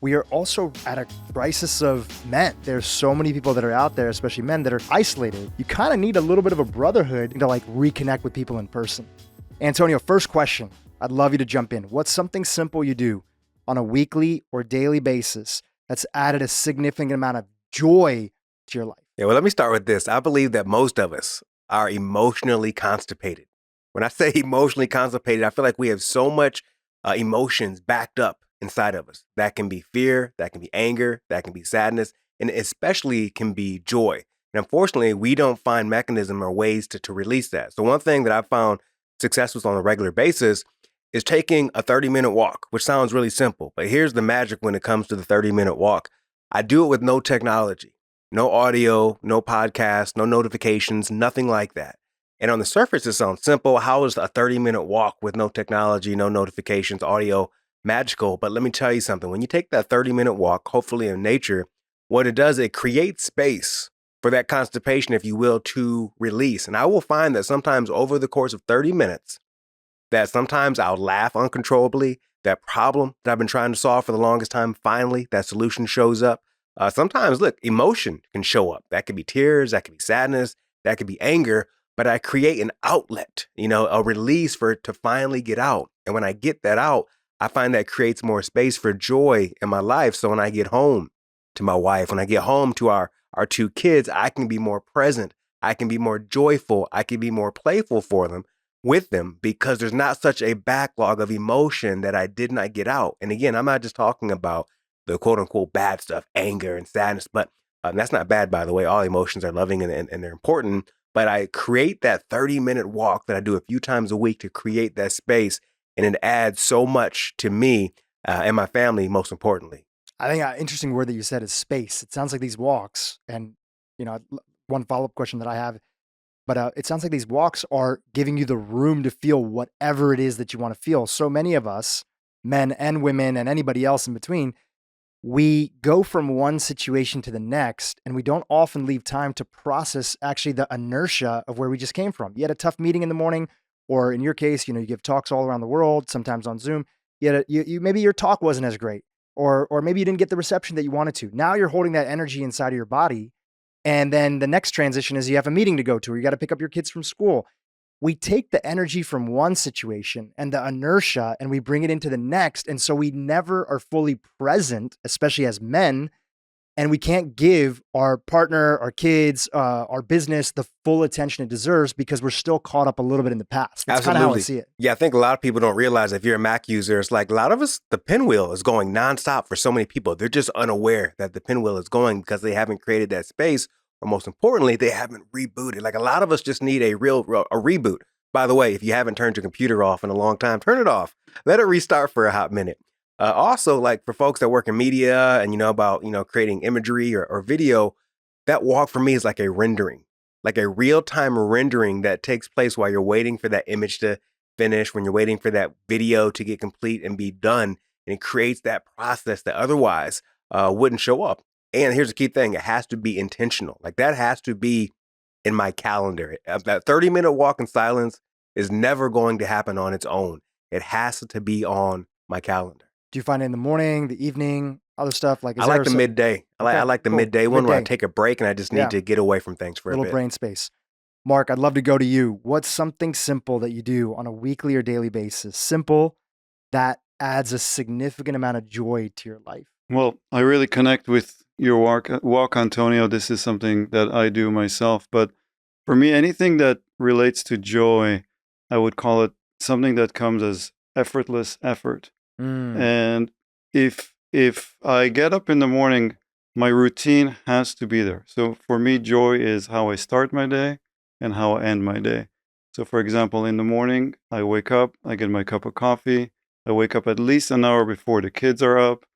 we are also at a crisis of men. There's so many people that are out there, especially men, that are isolated. You kind of need a little bit of a brotherhood to like reconnect with people in person. Antonio, first question. I'd love you to jump in. What's something simple you do on a weekly or daily basis that's added a significant amount of joy to your life? Yeah, well, let me start with this. I believe that most of us are emotionally constipated. When I say emotionally constipated, I feel like we have so much emotions backed up inside of us. That can be fear, that can be anger, that can be sadness, and especially can be joy. And unfortunately, we don't find mechanism or ways to release that. So one thing that I've found successful on a regular basis is taking a 30-minute walk, which sounds really simple. But here's the magic when it comes to the 30-minute walk. I do it with no technology, no audio, no podcast, no notifications, nothing like that. And on the surface, it sounds simple. How is a 30-minute walk with no technology, no notifications, audio magical? But let me tell you something. When you take that 30-minute walk, hopefully in nature, what it does, it creates space for that constipation, if you will, to release. And I will find that sometimes over the course of 30 minutes, that sometimes I'll laugh uncontrollably. That problem that I've been trying to solve for the longest time, finally, that solution shows up. Sometimes, look, emotion can show up. That could be tears, that could be sadness, that could be anger, but I create an outlet, a release for it to finally get out. And when I get that out, I find that creates more space for joy in my life. So when I get home to my wife, when I get home to our two kids, I can be more present. I can be more joyful. I can be more playful with them, because there's not such a backlog of emotion that I did not get out. And again, I'm not just talking about the quote unquote bad stuff, anger and sadness, but that's not bad, by the way. All emotions are loving and they're important. But I create that 30-minute walk that I do a few times a week to create that space. And it adds so much to me and my family, most importantly. I think an interesting word that you said is space. It sounds like these walks, and one follow-up question that I have, but it sounds like these walks are giving you the room to feel whatever it is that you want to feel. So many of us, men and women and anybody else in between, we go from one situation to the next, and we don't often leave time to process actually the inertia of where we just came from. You had a tough meeting in the morning, or in your case, you give talks all around the world, sometimes on Zoom. You maybe your talk wasn't as great, or maybe you didn't get the reception that you wanted to. Now you're holding that energy inside of your body. And then the next transition is you have a meeting to go to, or you got to pick up your kids from school. We take the energy from one situation and the inertia, and we bring it into the next. And so we never are fully present, especially as men. And we can't give our partner, our kids, our business the full attention it deserves because we're still caught up a little bit in the past. That's kind of how I see it. Yeah, I think a lot of people don't realize, if you're a Mac user, it's like a lot of us, the pinwheel is going nonstop for so many people. They're just unaware that the pinwheel is going because they haven't created that space. Or most importantly, they haven't rebooted. Like a lot of us just need a reboot. By the way, if you haven't turned your computer off in a long time, turn it off. Let it restart for a hot minute. Also, like for folks that work in media and about creating imagery or video, that walk for me is like a rendering, like a real-time rendering that takes place while you're waiting for that image to finish, when you're waiting for that video to get complete and be done. And it creates that process that otherwise wouldn't show up. And here's the key thing. It has to be intentional. Like that has to be in my calendar. That 30-minute walk in silence is never going to happen on its own. It has to be on my calendar. Do you find it in the morning, the evening, other stuff? I like the midday. I like the midday one where I take a break and I just need to get away from things for a bit. Little brain space. Mark, I'd love to go to you. What's something simple that you do on a weekly or daily basis? Simple that adds a significant amount of joy to your life. Well, I really connect with your walk, Antonio. This is something that I do myself. But for me, anything that relates to joy, I would call it something that comes as effortless effort. And if I get up in the morning, my routine has to be there. So for me, joy is how I start my day and how I end my day. So for example, in the morning, I wake up, I get my cup of coffee. I wake up at least an hour before the kids are up.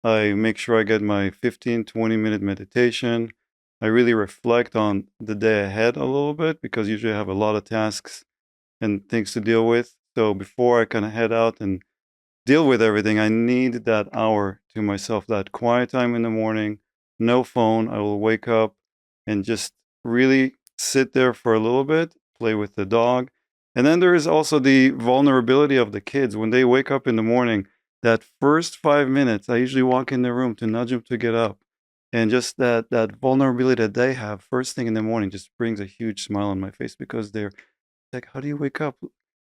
I make sure I get my 15, 20-minute meditation. I really reflect on the day ahead a little bit because usually I have a lot of tasks and things to deal with. So before I kind of head out and deal with everything, I need that hour to myself, that quiet time in the morning, no phone. I will wake up and just really sit there for a little bit, play with the dog. And then there is also the vulnerability of the kids. When they wake up in the morning, that first 5 minutes, I usually walk in the room to nudge them to get up. And just that vulnerability that they have first thing in the morning just brings a huge smile on my face, because they're like, how do you wake up?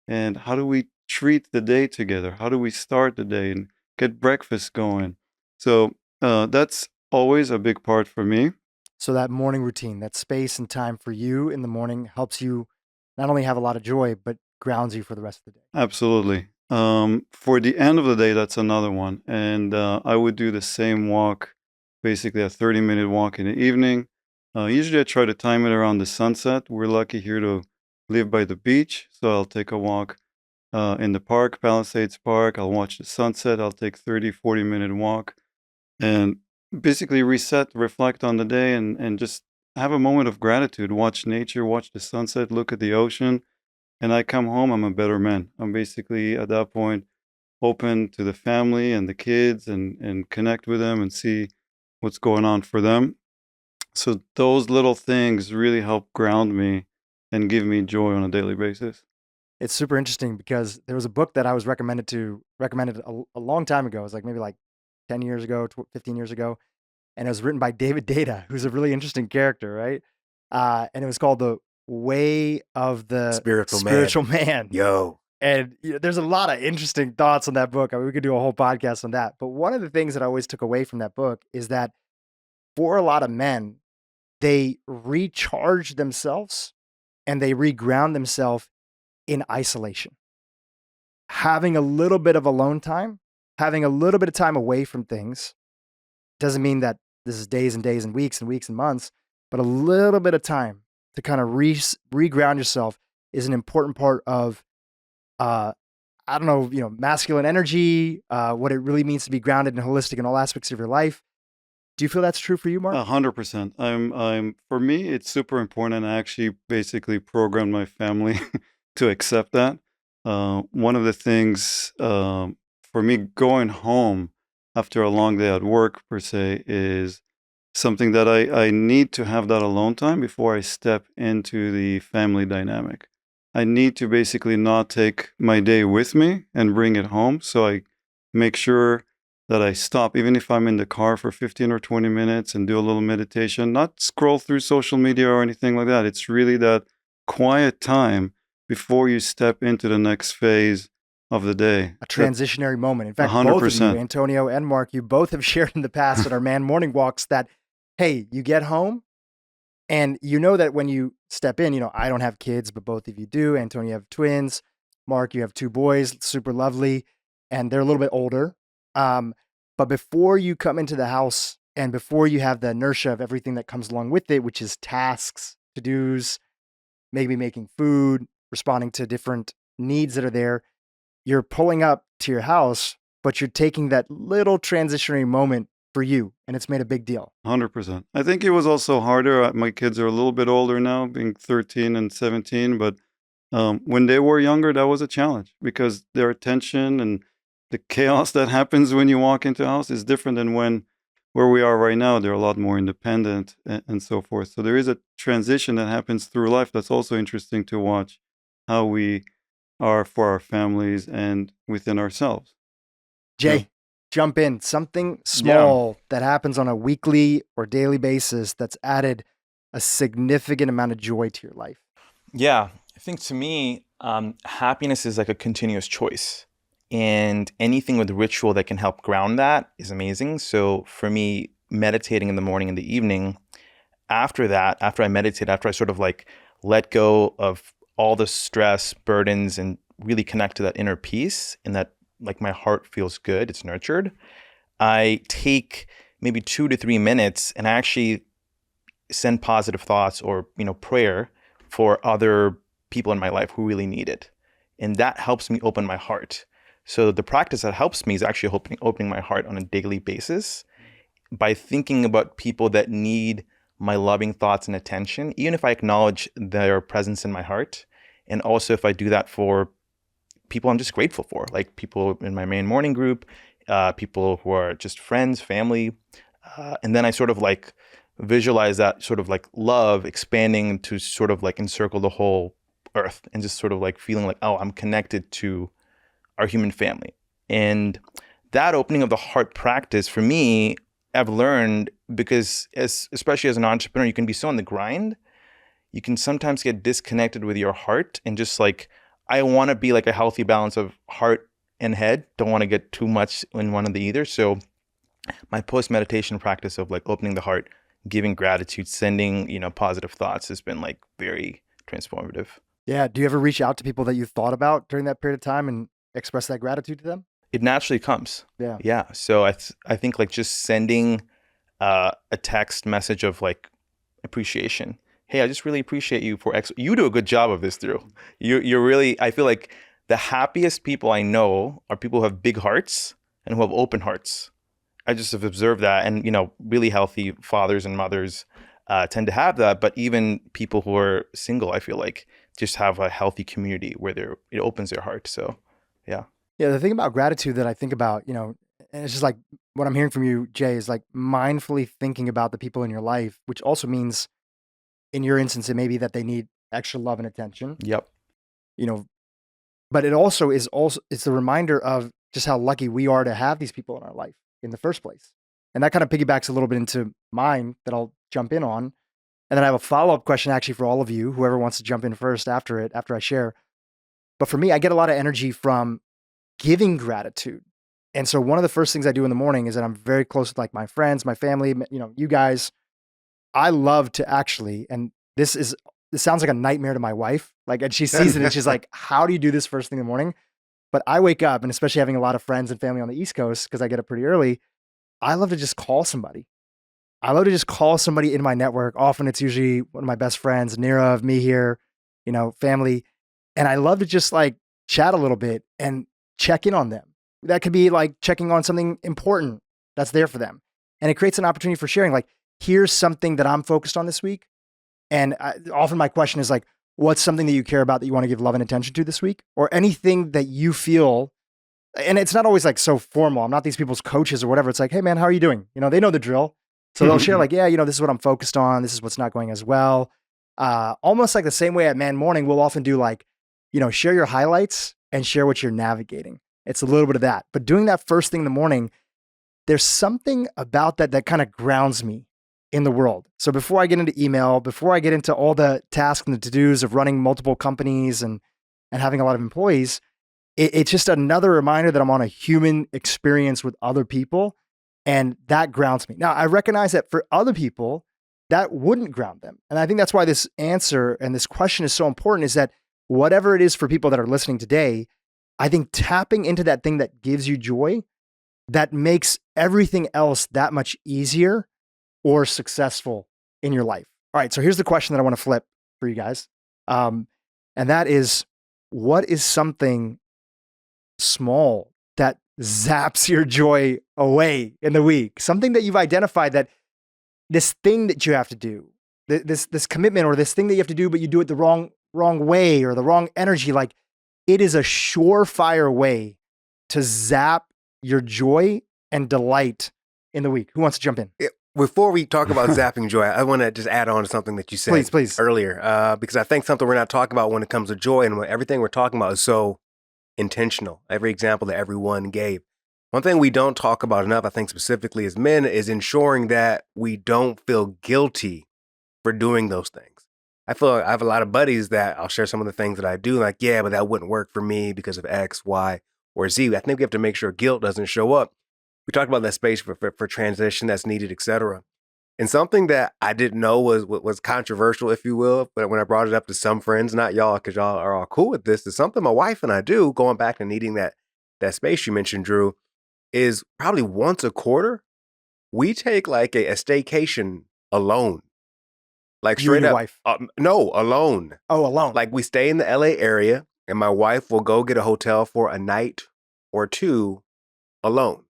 And how do we treat the day together? How do we start the day and get breakfast going? So that's always a big part for me. So that morning routine, that space and time for you in the morning helps you not only have a lot of joy, but grounds you for the rest of the day. Absolutely. For the end of the day, that's another one. And I would do the same walk, basically a 30-minute walk in the evening. Usually I try to time it around the sunset. We're lucky here to live by the beach, so I'll take a walk in the park, Palisades Park. I'll watch the sunset. I'll take 30, 40-minute walk and basically reset, reflect on the day, and just have a moment of gratitude. Watch nature, watch the sunset, look at the ocean. And I come home, I'm a better man. I'm basically at that point open to the family and the kids, and connect with them and see what's going on for them. So those little things really help ground me and give me joy on a daily basis. It's super interesting because there was a book that I was recommended a long time ago. It was like maybe like 10 years ago, 15 years ago. And it was written by David Data, who's a really interesting character, right? And it was called The Way of the Spiritual Man. Yo. And there's a lot of interesting thoughts on that book. I mean, we could do a whole podcast on that. But one of the things that I always took away from that book is that for a lot of men, they recharge themselves and they reground themselves in isolation. Having a little bit of alone time, having a little bit of time away from things, doesn't mean that this is days and days and weeks and months, but a little bit of time to kind of reground yourself is an important part of, I don't know, masculine energy, what it really means to be grounded and holistic in all aspects of your life. Do you feel that's true for you, Mark? 100%. For me, it's super important, and I actually basically programmed my family to accept that. One of the things for me going home after a long day at work, per se, is something that I need to have that alone time before I step into the family dynamic. I need to basically not take my day with me and bring it home. So I make sure that I stop, even if I'm in the car for 15 or 20 minutes, and do a little meditation, not scroll through social media or anything like that. It's really that quiet time before you step into the next phase of the day. A transitionary moment. In fact, 100%. Both of you, Antonio and Mark, you both have shared in the past at our man morning walks that, hey, you get home and you know that when you step in, I don't have kids, but both of you do. Antonio, you have twins. Mark, you have two boys, super lovely, and they're a little bit older. But before you come into the house and before you have the inertia of everything that comes along with it, which is tasks, to-dos, maybe making food, responding to different needs that are there, you're pulling up to your house, but you're taking that little transitionary moment for you, and it's made a big deal. 100%. I think it was also harder. My kids are a little bit older now, being 13 and 17, but when they were younger, that was a challenge, because their attention and the chaos that happens when you walk into a house is different than where we are right now. They're a lot more independent and so forth. So there is a transition that happens through life that's also interesting to watch, how we are for our families and within ourselves. Jay, jump in. Something small that happens on a weekly or daily basis that's added a significant amount of joy to your life. Yeah, I think to me, happiness is like a continuous choice. And anything with ritual that can help ground that is amazing. So for me, meditating in the morning and the evening, after I meditate, after I sort of like let go of all the stress, burdens, and really connect to that inner peace, and that like my heart feels good, it's nurtured, I take maybe 2 to 3 minutes and I actually send positive thoughts or, prayer for other people in my life who really need it. And that helps me open my heart. So the practice that helps me is actually opening my heart on a daily basis by thinking about people that need my loving thoughts and attention, even if I acknowledge their presence in my heart. And also if I do that for people I'm just grateful for, like people in my main morning group, people who are just friends, family. And then I sort of like visualize that sort of like love expanding to sort of like encircle the whole earth, and just sort of like feeling like, oh, I'm connected to our human family. And that opening of the heart practice for me, I've learned because especially as an entrepreneur, you can be so on the grind. You can sometimes get disconnected with your heart and just like, I want to be like a healthy balance of heart and head. Don't want to get too much in one of the either. So my post meditation practice of like opening the heart, giving gratitude, sending, positive thoughts has been like very transformative. Yeah. Do you ever reach out to people that you thought about during that period of time and express that gratitude to them? It naturally comes. Yeah. Yeah. So I think like just sending a text message of like appreciation. Hey, I just really appreciate you for X. You do a good job of this, Dhru. You're really, I feel like the happiest people I know are people who have big hearts and who have open hearts. I just have observed that. And, really healthy fathers and mothers tend to have that. But even people who are single, I feel like just have a healthy community where it opens their heart. So, yeah. Yeah. The thing about gratitude that I think about, and it's just like what I'm hearing from you, Jay, is like mindfully thinking about the people in your life, which also means in your instance, it may be that they need extra love and attention. Yep. But it's the reminder of just how lucky we are to have these people in our life in the first place. And that kind of piggybacks a little bit into mine that I'll jump in on. And then I have a follow-up question actually for all of you, whoever wants to jump in first after I share. But for me, I get a lot of energy from giving gratitude. And so one of the first things I do in the morning is that I'm very close with like my friends, my family, you guys. I love to actually, and this sounds like a nightmare to my wife. Like, and she sees it and she's like, how do you do this first thing in the morning? But I wake up, and especially having a lot of friends and family on the East Coast, because I get up pretty early, I love to just call somebody. I love to just call somebody in my network. Often it's usually one of my best friends, Nirav, me here, family. And I love to just like chat a little bit and check in on them. That could be like checking on something important that's there for them. And it creates an opportunity for sharing. Like, here's something that I'm focused on this week. And often my question is like, what's something that you care about that you want to give love and attention to this week? Or anything that you feel, and it's not always like so formal. I'm not these people's coaches or whatever. It's like, hey man, how are you doing? They know the drill. So they'll share like, yeah, this is what I'm focused on. This is what's not going as well. Almost like the same way at Man Morning, we'll often do like, share your highlights and share what you're navigating. It's a little bit of that. But doing that first thing in the morning, there's something about that kind of grounds me in the world. So before I get into email, before I get into all the tasks and the to-dos of running multiple companies and having a lot of employees, it's just another reminder that I'm on a human experience with other people, and that grounds me. Now, I recognize that for other people, that wouldn't ground them. And I think that's why this answer and this question is so important, is that whatever it is for people that are listening today, I think tapping into that thing that gives you joy, that makes everything else that much easier or successful in your life. All right, so here's the question that I want to flip for you guys. And that is, what is something small that zaps your joy away in the week? Something that you've identified, that this thing that you have to do, this commitment or this thing that you have to do, but you do it the wrong way or the wrong energy. Like, it is a surefire way to zap your joy and delight in the week. Who wants to jump in? Before we talk about zapping joy, I want to just add on to something that you said please. earlier, because I think something we're not talking about when it comes to joy, and everything we're talking about is so intentional. Every example that everyone gave. One thing we don't talk about enough, I think specifically as men, is ensuring that we don't feel guilty for doing those things. I feel like I have a lot of buddies that I'll share some of the things that I do, like, yeah, but that wouldn't work for me because of X, Y, or Z. I think we have to make sure guilt doesn't show up. We talked about that space for transition that's needed, et cetera. And something that I didn't know was controversial, if you will, but when I brought it up to some friends, not y'all, because y'all are all cool with this, is something my wife and I do, going back to needing that space you mentioned, Dhru, is probably once a quarter, we take like a staycation alone. Like You and straight your up. wife. No, alone. Oh, alone. Like, we stay in the LA area, and my wife will go get a hotel for a night or two alone,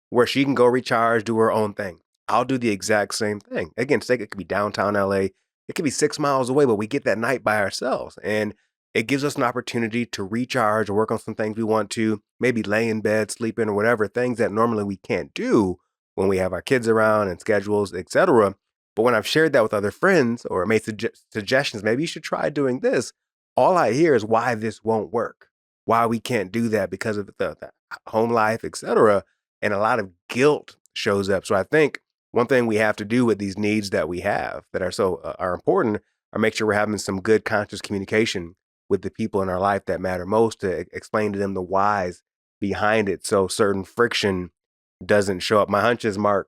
where she can go recharge, do her own thing. I'll do the exact same thing. Again, say it could be downtown LA. It could be 6 miles away, but we get that night by ourselves. And it gives us an opportunity to recharge or work on some things we want to, maybe lay in bed, sleep in, or whatever, things that normally we can't do when we have our kids around and schedules, et cetera. But when I've shared that with other friends or made suggestions, maybe you should try doing this, all I hear is why this won't work, why we can't do that because of the home life, et cetera. and a lot of guilt shows up. So I think one thing we have to do with these needs that we have that are are important are make sure we're having some good conscious communication with the people in our life that matter most to explain to them the whys behind it, so certain friction doesn't show up. My hunch is, Mark,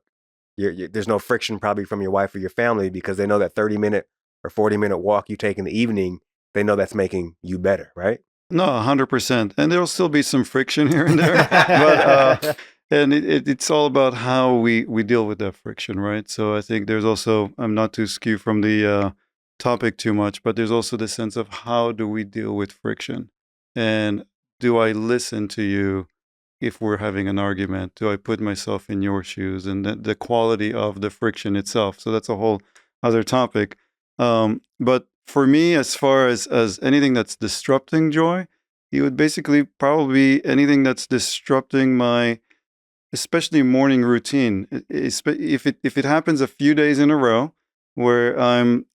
there's no friction probably from your wife or your family because they know that 30-minute or 40-minute walk you take in the evening, they know that's making you better, right? No, 100%. And there'll still be some friction here and there. But and it's all about how we deal with that friction, right? So I think there's also, I'm not to skew from the topic too much, but there's also the sense of how do we deal with friction? And do I listen to you if we're having an argument? Do I put myself in your shoes? And the quality of the friction itself. So that's a whole other topic. But for me, as far as anything that's disrupting joy, it would basically probably be anything that's disrupting my, especially morning routine. If it happens a few days in a row where I'm,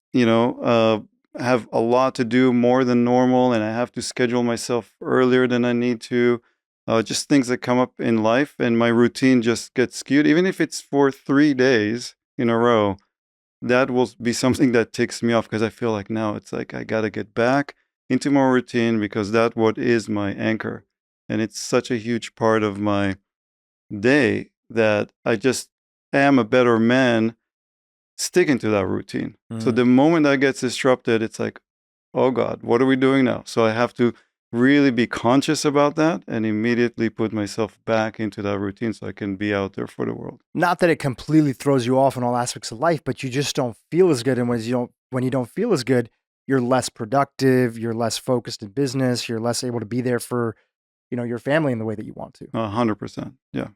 have a lot to do more than normal and I have to schedule myself earlier than I need to, just things that come up in life and my routine just gets skewed, even if it's for 3 days in a row, that will be something that ticks me off because I feel like now it's like I got to get back into my routine because that's what is my anchor. And it's such a huge part of my day that I just am a better man sticking to that routine. So the moment that gets disrupted, it's like, oh God, what are we doing now? So I have to really be conscious about that and immediately put myself back into that routine so I can be out there for the world. Not that it completely throws you off in all aspects of life, but you just don't feel as good. And when you don't feel as good, you're less productive, you're less focused in business, you're less able to be there for, your family in the way that you want to. 100%. Yeah.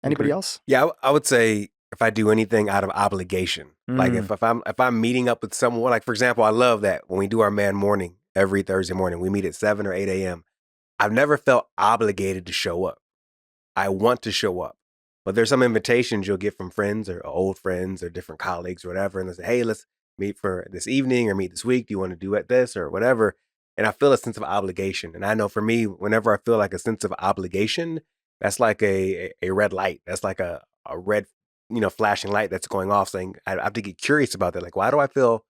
Anybody Agree. else? Yeah, I would say if I do anything out of obligation, like if I'm meeting up with someone, like for example, I love that when we do our man morning every Thursday morning, we meet at 7 or 8 a.m. I've never felt obligated to show up. I want to show up, but there's some invitations you'll get from friends or old friends or different colleagues or whatever, and they say, "Hey, let's meet for this evening or meet this week. Do you want to do this or whatever?" And I feel a sense of obligation, and I know for me, whenever I feel like a sense of obligation, that's like a red light. That's like a red, flashing light that's going off saying, I have to get curious about that. Like, why do I feel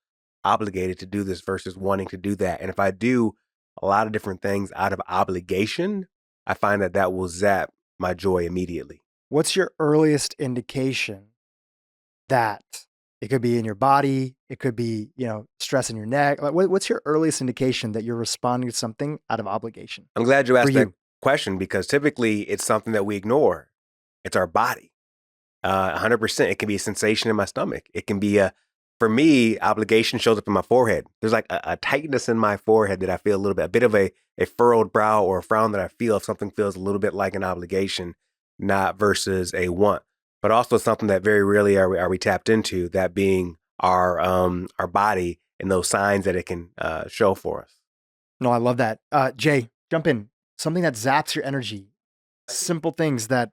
obligated to do this versus wanting to do that? And if I do a lot of different things out of obligation, I find that will zap my joy immediately. What's your earliest indication that it could be in your body? It could be, stress in your neck. Like, what's your earliest indication that you're responding to something out of obligation? I'm glad you asked that question because typically it's something that we ignore. It's our body. 100%. It can be a sensation in my stomach. It can be for me, obligation shows up in my forehead. There's like a tightness in my forehead that I feel a bit of a furrowed brow or a frown that I feel if something feels a little bit like an obligation, not versus a want. But also something that very rarely are we tapped into, that being our body and those signs that it can show for us. No, I love that. Jay, jump in. Something that zaps your energy. Simple things that,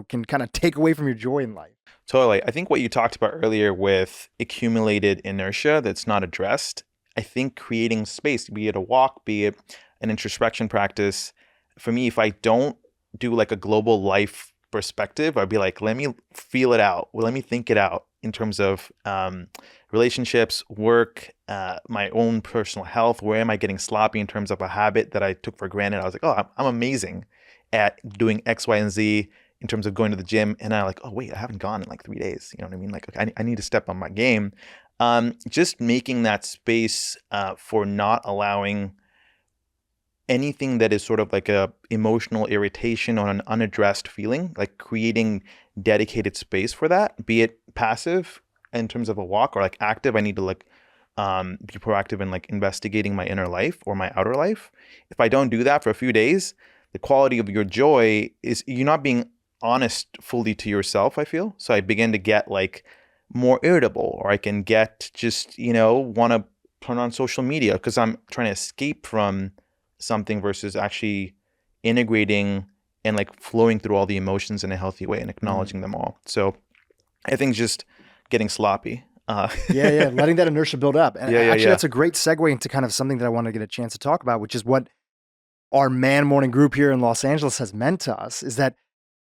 can kind of take away from your joy in life. Totally. I think what you talked about earlier with accumulated inertia that's not addressed, I think creating space, be it a walk, be it an introspection practice, for me, if I don't do like a global life perspective, I'd be like, let me feel it out. Well, let me think it out in terms of relationships, work, my own personal health. Where am I getting sloppy in terms of a habit that I took for granted? I was like, oh, I'm amazing at doing X, Y, and Z in terms of going to the gym. And I'm like, oh, wait, I haven't gone in like 3 days. You know what I mean? Like, I need to step on my game. Just making that space for not allowing anything that is sort of like a emotional irritation or an unaddressed feeling, like creating dedicated space for that, be it passive in terms of a walk or like active. I need to like be proactive in like investigating my inner life or my outer life. If I don't do that for a few days, the quality of your joy is you're not being honest fully to yourself, I feel. So I begin to get like more irritable, or I can get just, want to turn on social media because I'm trying to escape from something versus actually integrating and like flowing through all the emotions in a healthy way and acknowledging them all. So I think just getting sloppy. Yeah. Letting that inertia build up. And that's a great segue into kind of something that I want to get a chance to talk about, which is what our man morning group here in Los Angeles has meant to us, is that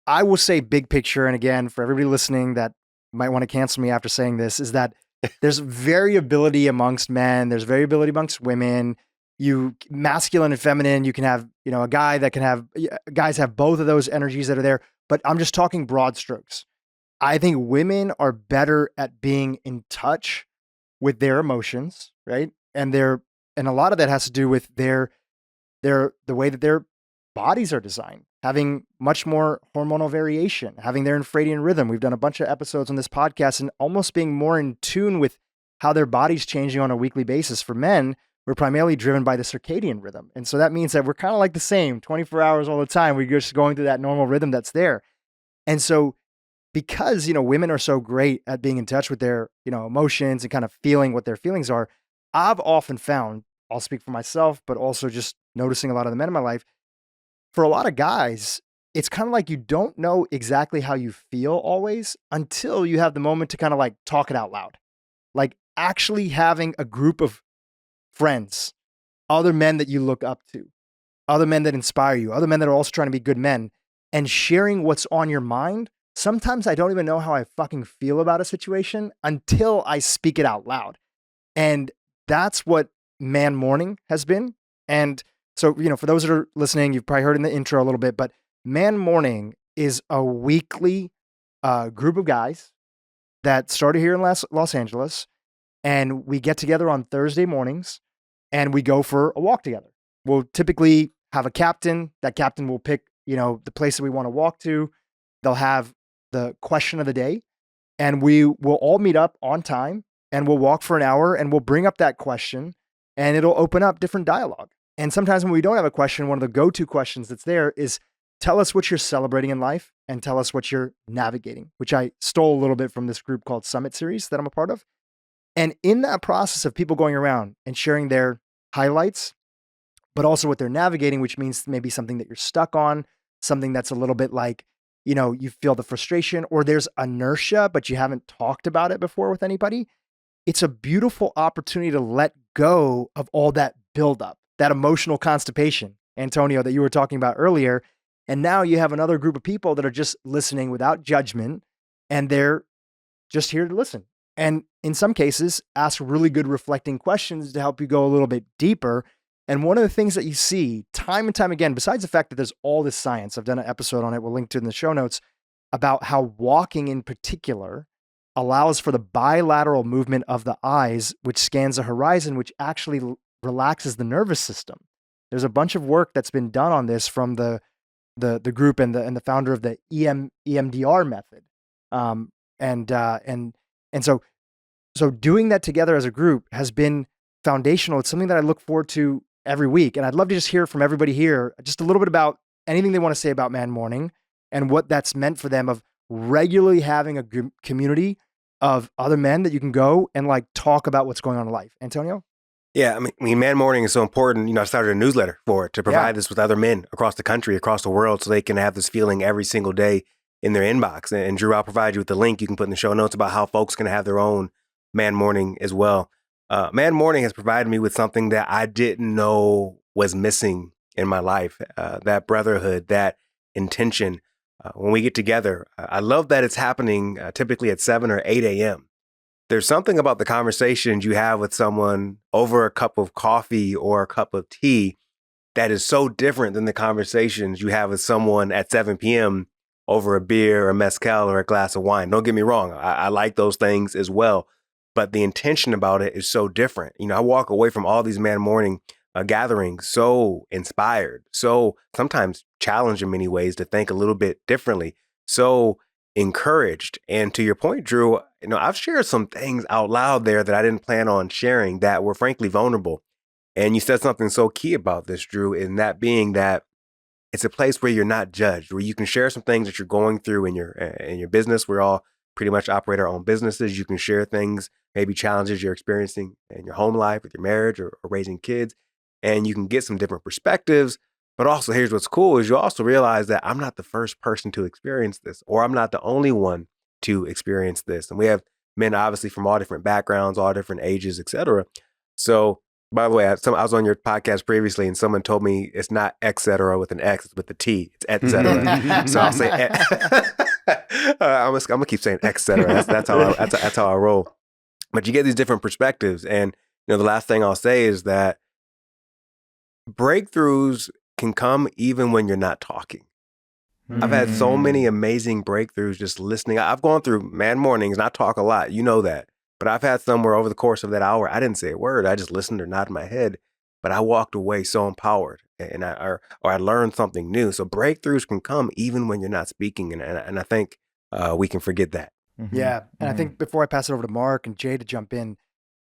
I will say big picture, and again, for everybody listening that might want to cancel me after saying this, is that there's variability amongst men, there's variability amongst women. You masculine and feminine, you can have, a guy that can have, guys have both of those energies that are there, but I'm just talking broad strokes. I think women are better at being in touch with their emotions, right? And a lot of that has to do with the way that their bodies are designed, having much more hormonal variation, having their infradian rhythm. We've done a bunch of episodes on this podcast and almost being more in tune with how their body's changing on a weekly basis. For men, we're primarily driven by the circadian rhythm. And so that means that we're kind of like the same 24 hours all the time. We're just going through that normal rhythm that's there. And so because, women are so great at being in touch with their, emotions and kind of feeling what their feelings are, I've often found, I'll speak for myself, but also just noticing a lot of the men in my life, for a lot of guys, it's kind of like you don't know exactly how you feel always until you have the moment to kind of like talk it out loud. Like actually having a group of friends, other men that you look up to, other men that inspire you, other men that are also trying to be good men, and sharing what's on your mind. Sometimes I don't even know how I fucking feel about a situation until I speak it out loud. And that's what Man Morning has been. And so, for those that are listening, you've probably heard in the intro a little bit, but Man Morning is a weekly group of guys that started here in Los Angeles. And we get together on Thursday mornings and we go for a walk together. We'll typically have a captain. That captain will pick, the place that we want to walk to. They'll have the question of the day, and we will all meet up on time and we'll walk for an hour and we'll bring up that question and it'll open up different dialogue. And sometimes when we don't have a question, one of the go-to questions that's there is tell us what you're celebrating in life and tell us what you're navigating, which I stole a little bit from this group called Summit Series that I'm a part of. And in that process of people going around and sharing their highlights, but also what they're navigating, which means maybe something that you're stuck on, something that's a little bit like, you feel the frustration or there's inertia, but you haven't talked about it before with anybody. It's a beautiful opportunity to let go of all that buildup, that emotional constipation, Antonio, that you were talking about earlier. And now you have another group of people that are just listening without judgment, and they're just here to listen. And in some cases, ask really good reflecting questions to help you go a little bit deeper. And one of the things that you see time and time again, besides the fact that there's all this science, I've done an episode on it, we'll link to it in the show notes, about how walking in particular allows for the bilateral movement of the eyes, which scans the horizon, which actually relaxes the nervous system. There's a bunch of work that's been done on this from the group and the founder of the EMDR method. And so doing that together as a group has been foundational. It's something that I look forward to every week. And I'd love to just hear from everybody here just a little bit about anything they want to say about Man Morning and what that's meant for them of regularly having a community of other men that you can go and like talk about what's going on in life. Antonio? Yeah, I mean, Man Morning is so important. I started a newsletter for it to provide this with other men across the country, across the world, so they can have this feeling every single day in their inbox. And Dhru, I'll provide you with the link you can put in the show notes about how folks can have their own Man Morning as well. Man Morning has provided me with something that I didn't know was missing in my life, that brotherhood, that intention. When we get together, I love that it's happening typically at 7 or 8 a.m. There's something about the conversations you have with someone over a cup of coffee or a cup of tea that is so different than the conversations you have with someone at 7 p.m. over a beer, a mezcal, or a glass of wine. Don't get me wrong. I like those things as well. But the intention about it is so different. I walk away from all these Man Morning gatherings so inspired, so sometimes challenged in many ways to think a little bit differently, so encouraged. And to your point, Dhru, I've shared some things out loud there that I didn't plan on sharing that were frankly vulnerable. And you said something so key about this, Dhru, in that being that it's a place where you're not judged, where you can share some things that you're going through in your business. We're all pretty much operate our own businesses. You can share things, maybe challenges you're experiencing in your home life, with your marriage or raising kids, and you can get some different perspectives. But also, here's what's cool is you also realize that I'm not the first person to experience this, or I'm not the only one to experience this. And we have men, obviously, from all different backgrounds, all different ages, etc. So By the way, I was on your podcast previously, and someone told me it's not et cetera with an X, it's with the T. It's et cetera. So I'll say, I'm gonna keep saying et cetera. That's how I roll. But you get these different perspectives, and the last thing I'll say is that breakthroughs can come even when you're not talking. I've had so many amazing breakthroughs just listening. I've gone through man mornings, and I talk a lot. You know that. But I've had some where over the course of that hour, I didn't say a word. I just listened or nodded my head. But I walked away so empowered, and I learned something new. So breakthroughs can come even when you're not speaking, and I think we can forget that. Yeah, and I think before I pass it over to Mark and Jay to jump in,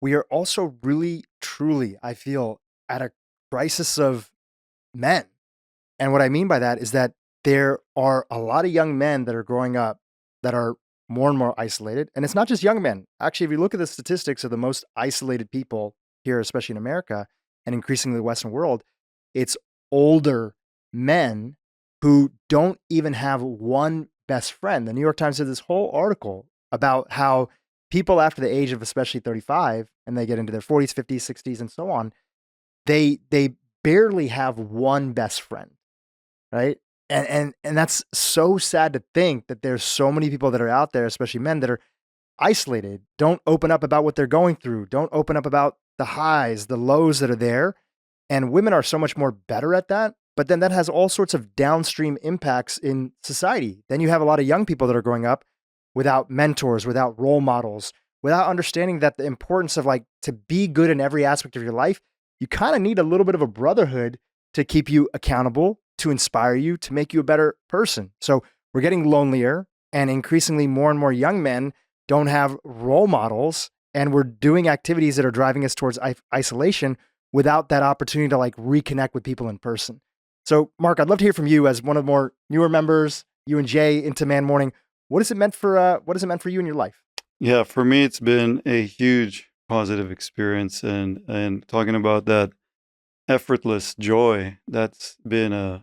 we are also really, truly, I feel, at a crisis of men. And what I mean by that is that there are a lot of young men that are growing up that are more and more isolated. And it's not just young men. Actually, if you look at the statistics of the most isolated people here, especially in America and increasingly the Western world, it's older men who don't even have one best friend. The New York Times did this whole article about how people after the age of especially 35, and they get into their 40s, 50s, 60s, and so on, they barely have one best friend, right? And that's so sad to think that there's so many people that are out there, especially men, that are isolated, don't open up about what they're going through, don't open up about the highs, the lows that are there. And women are so much more better at that. But then that has all sorts of downstream impacts in society. Then you have a lot of young people that are growing up without mentors, without role models, without understanding that the importance of to be good in every aspect of your life, you kind of need a little bit of a brotherhood to keep you accountable, to inspire you, to make you a better person. So we're getting lonelier, and increasingly more and more young men don't have role models, and we're doing activities that are driving us towards isolation without that opportunity to reconnect with people in person. So Mark, I'd love to hear from you as one of the more newer members, you and Jay into Man Morning. What has it meant for you in your life? Yeah, for me, it's been a huge positive experience, and talking about that effortless joy, that's been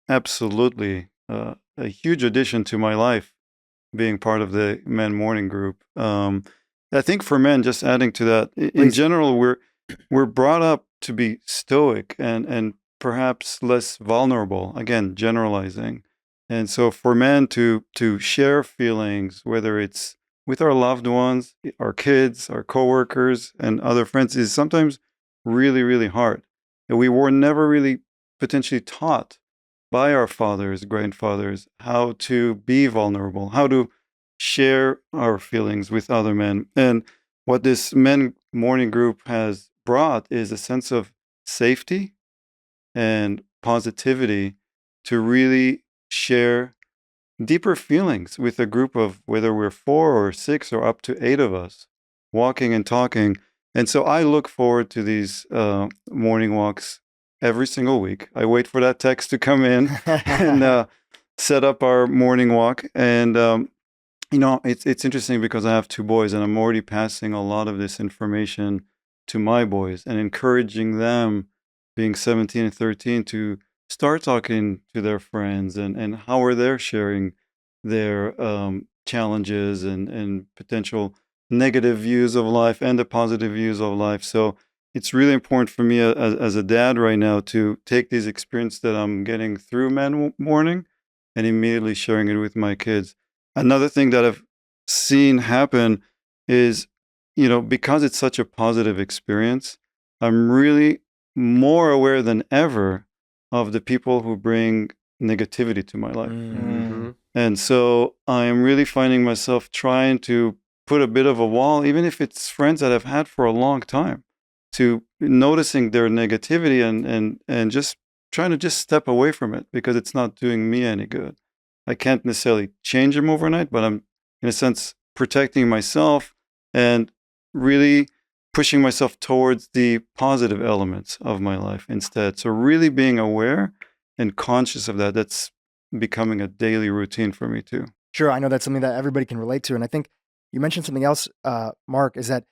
absolutely a huge addition to my life, being part of the Men Morning group. I think for men, just adding to that, in general, we're brought up to be stoic and perhaps less vulnerable. Again, generalizing. And so for men to share feelings, whether it's with our loved ones, our kids, our coworkers, and other friends, is sometimes really, really hard. And we were never really potentially taught by our fathers, grandfathers, how to be vulnerable, how to share our feelings with other men. And what this Men Morning group has brought is a sense of safety and positivity to really share deeper feelings with a group of, whether we're 4 or 6 or up to 8 of us, walking and talking. And so I look forward to these morning walks every single week. I wait for that text to come in and set up our morning walk. And it's interesting because I have 2 boys, and I'm already passing a lot of this information to my boys and encouraging them, being 17 and 13, to start talking to their friends and how are they sharing their challenges and potential negative views of life and the positive views of life. So it's really important for me as a dad right now to take these experiences that I'm getting through Man Morning and immediately sharing it with my kids. Another thing that I've seen happen is, because it's such a positive experience, I'm really more aware than ever of the people who bring negativity to my life. Mm-hmm. And so I am really finding myself trying to put a bit of a wall, even if it's friends that I've had for a long time, to noticing their negativity and just trying to just step away from it, because it's not doing me any good. I can't necessarily change them overnight, but I'm, in a sense, protecting myself and really pushing myself towards the positive elements of my life instead. So really being aware and conscious of that, that's becoming a daily routine for me too. Sure, I know that's something that everybody can relate to. And I think you mentioned something else, Mark, is that,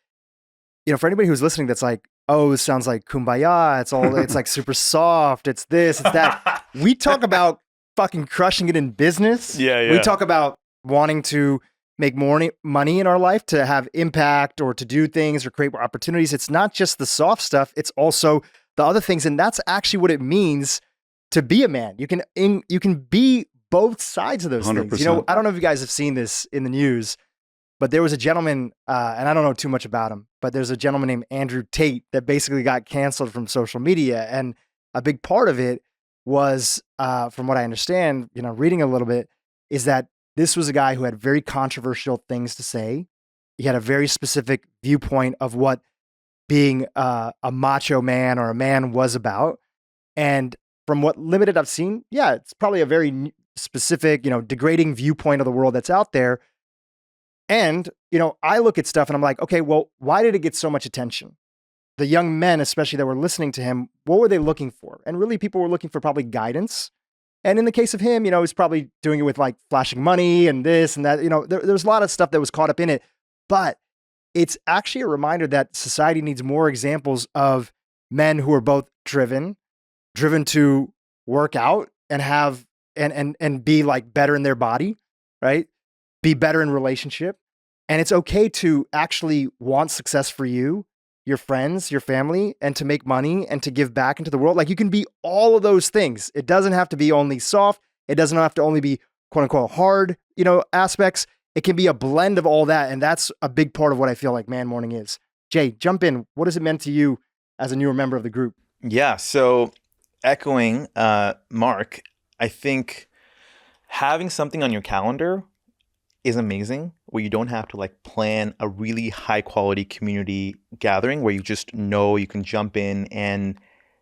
for anybody who's listening that's like, oh, this sounds like kumbaya, it's like super soft, it's this, it's that. We talk about fucking crushing it in business. Yeah. We talk about wanting to make more money in our life, to have impact or to do things or create more opportunities. It's not just the soft stuff. It's also the other things. And that's actually what it means to be a man. You can be both sides of those 100%. things. I don't know if you guys have seen this in the news, but there was a gentleman, and I don't know too much about him, but there's a gentleman named Andrew Tate that basically got canceled from social media. And a big part of it was, from what I understand, reading a little bit, is that this was a guy who had very controversial things to say. He had a very specific viewpoint of what being a macho man or a man was about. And from what limited I've seen, yeah, it's probably a very specific, degrading viewpoint of the world that's out there. And, I look at stuff and I'm like, okay, well, why did it get so much attention? The young men, especially that were listening to him, what were they looking for? And really, people were looking for probably guidance. And in the case of him, he's probably doing it with like flashing money and this and that. There's a lot of stuff that was caught up in it. But it's actually a reminder that society needs more examples of men who are both driven to work out and have and be like better in their body, right? Be better in relationship. And it's okay to actually want success for you, your friends, your family, and to make money and to give back into the world. Like, you can be all of those things. It doesn't have to be only soft. It doesn't have to only be quote unquote hard, aspects. It can be a blend of all that. And that's a big part of what I feel like Man Morning is. Jay, jump in. What has it meant to you as a newer member of the group? Yeah. So echoing Mark, I think having something on your calendar is amazing, where you don't have to like plan a really high quality community gathering where you just know you can jump in and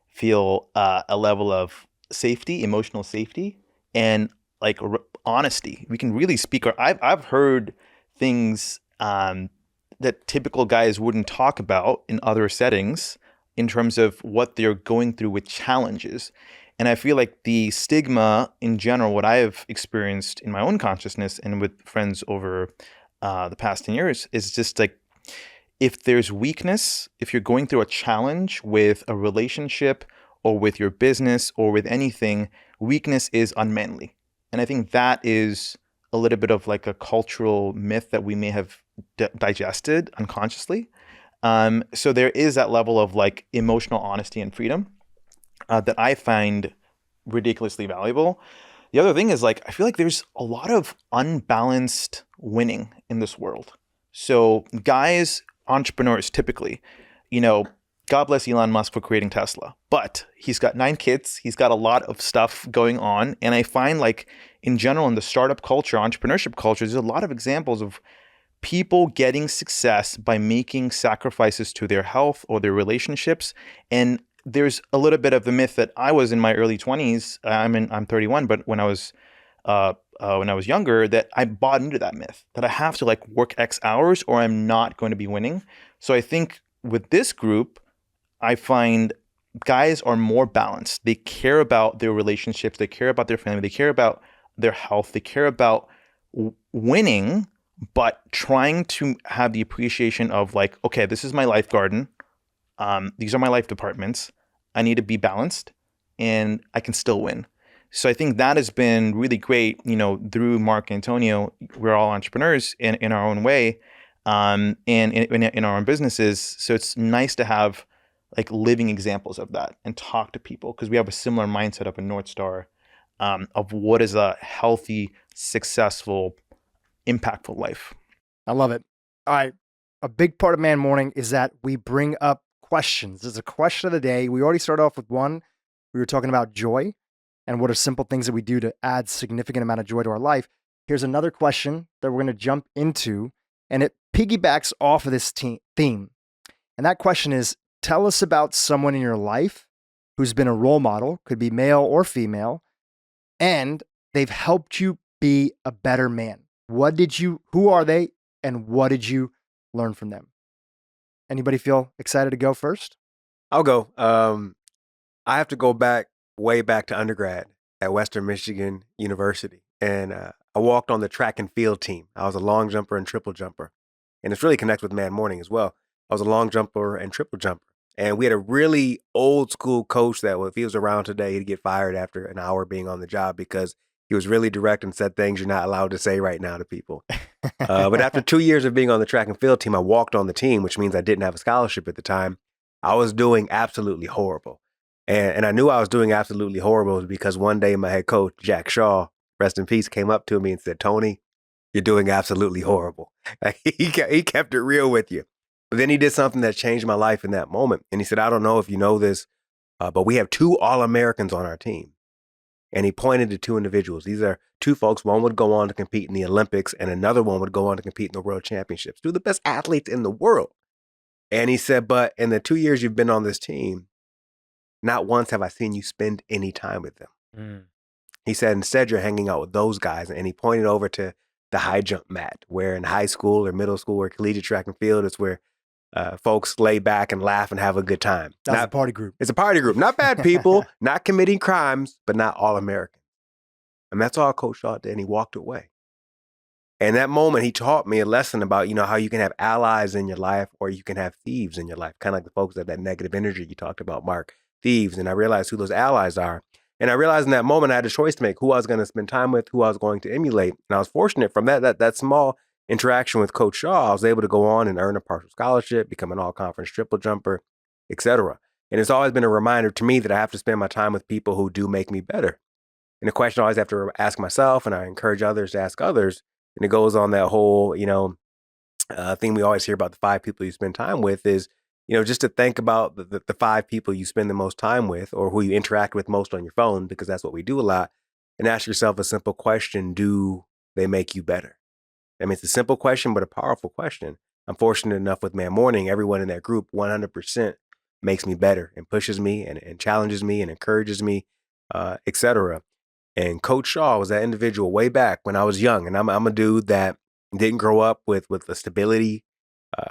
feel a level of safety, emotional safety, and like honesty. We can really speak. I've heard things that typical guys wouldn't talk about in other settings in terms of what they're going through with challenges. And I feel like the stigma in general, what I have experienced in my own consciousness and with friends over the past 10 years, is just like, if there's weakness, if you're going through a challenge with a relationship or with your business or with anything, weakness is unmanly. And I think that is a little bit of like a cultural myth that we may have digested unconsciously. So there is that level of like emotional honesty and freedom that I find ridiculously valuable. The other thing is like, I feel like there's a lot of unbalanced winning in this world. So guys, entrepreneurs typically, God bless Elon Musk for creating Tesla, but he's got 9 kids. He's got a lot of stuff going on. And I find like in general in the startup culture, entrepreneurship culture, there's a lot of examples of people getting success by making sacrifices to their health or their relationships. And there's a little bit of the myth that I was in my early 20s. I'm 31, but when I was younger, that I bought into that myth that I have to like work X hours or I'm not going to be winning. So I think with this group, I find guys are more balanced. They care about their relationships. They care about their family. They care about their health. They care about winning, but trying to have the appreciation of like, okay, this is my life garden. These are my life departments. I need to be balanced and I can still win. So I think that has been really great. Dhru, Mark, Antonio, we're all entrepreneurs in our own way, and in our own businesses. So it's nice to have like living examples of that and talk to people, because we have a similar mindset of a North Star of what is a healthy, successful, impactful life. I love it. All right. A big part of Man Morning is that we bring up questions. There's a question of the day. We already started off with one. We were talking about joy and what are simple things that we do to add significant amount of joy to our life. Here's another question that we're going to jump into, and it piggybacks off of this theme. And that question is, tell us about someone in your life who's been a role model, could be male or female, and they've helped you be a better man. Who are they, and what did you learn from them? Anybody feel excited to go first? I'll go. I have to go way back to undergrad at Western Michigan University. And I walked on the track and field team. I was a long jumper and triple jumper. And it's really connected with Man Morning as well. I was a long jumper and triple jumper. And we had a really old school coach that if he was around today, he'd get fired after an hour being on the job, because He was really direct and said things you're not allowed to say right now to people. But after 2 years of being on the track and field team, I walked on the team, which means I didn't have a scholarship at the time. I was doing absolutely horrible. And I knew I was doing absolutely horrible because one day my head coach, Jack Shaw, rest in peace, came up to me and said, Tony, you're doing absolutely horrible. He kept it real with you. But then he did something that changed my life in that moment. And he said, I don't know if you know this, but we have 2 All-Americans on our team. And he pointed to 2 individuals. These are 2 folks. One would go on to compete in the Olympics, and another one would go on to compete in the World Championships. 2 of the best athletes in the world. And he said, but in the 2 years you've been on this team, not once have I seen you spend any time with them. Mm. He said, instead, you're hanging out with those guys. And he pointed over to the high jump mat, where in high school or middle school or collegiate track and field, it's where folks lay back and laugh and have a good time. That's a party group. It's a party group. Not bad people, not committing crimes, but not all American. And that's all Coach Shaw did. And he walked away. And that moment, he taught me a lesson about, how you can have allies in your life or you can have thieves in your life. Kind of like the folks that negative energy you talked about, Mark, thieves. And I realized who those allies are. And I realized in that moment, I had a choice to make who I was going to spend time with, who I was going to emulate. And I was fortunate from that small interaction with Coach Shaw. I was able to go on and earn a partial scholarship, become an all-conference triple jumper, etc. And it's always been a reminder to me that I have to spend my time with people who do make me better. And the question I always have to ask myself, and I encourage others to ask others, and it goes on that whole, thing we always hear about the 5 people you spend time with is, just to think about the 5 people you spend the most time with or who you interact with most on your phone, because that's what we do a lot, and ask yourself a simple question: do they make you better? I mean, it's a simple question, but a powerful question. I'm fortunate enough with Man Morning, everyone in that group 100% makes me better and pushes me and challenges me and encourages me, etc. And Coach Shaw was that individual way back when I was young. And I'm a dude that didn't grow up with the stability,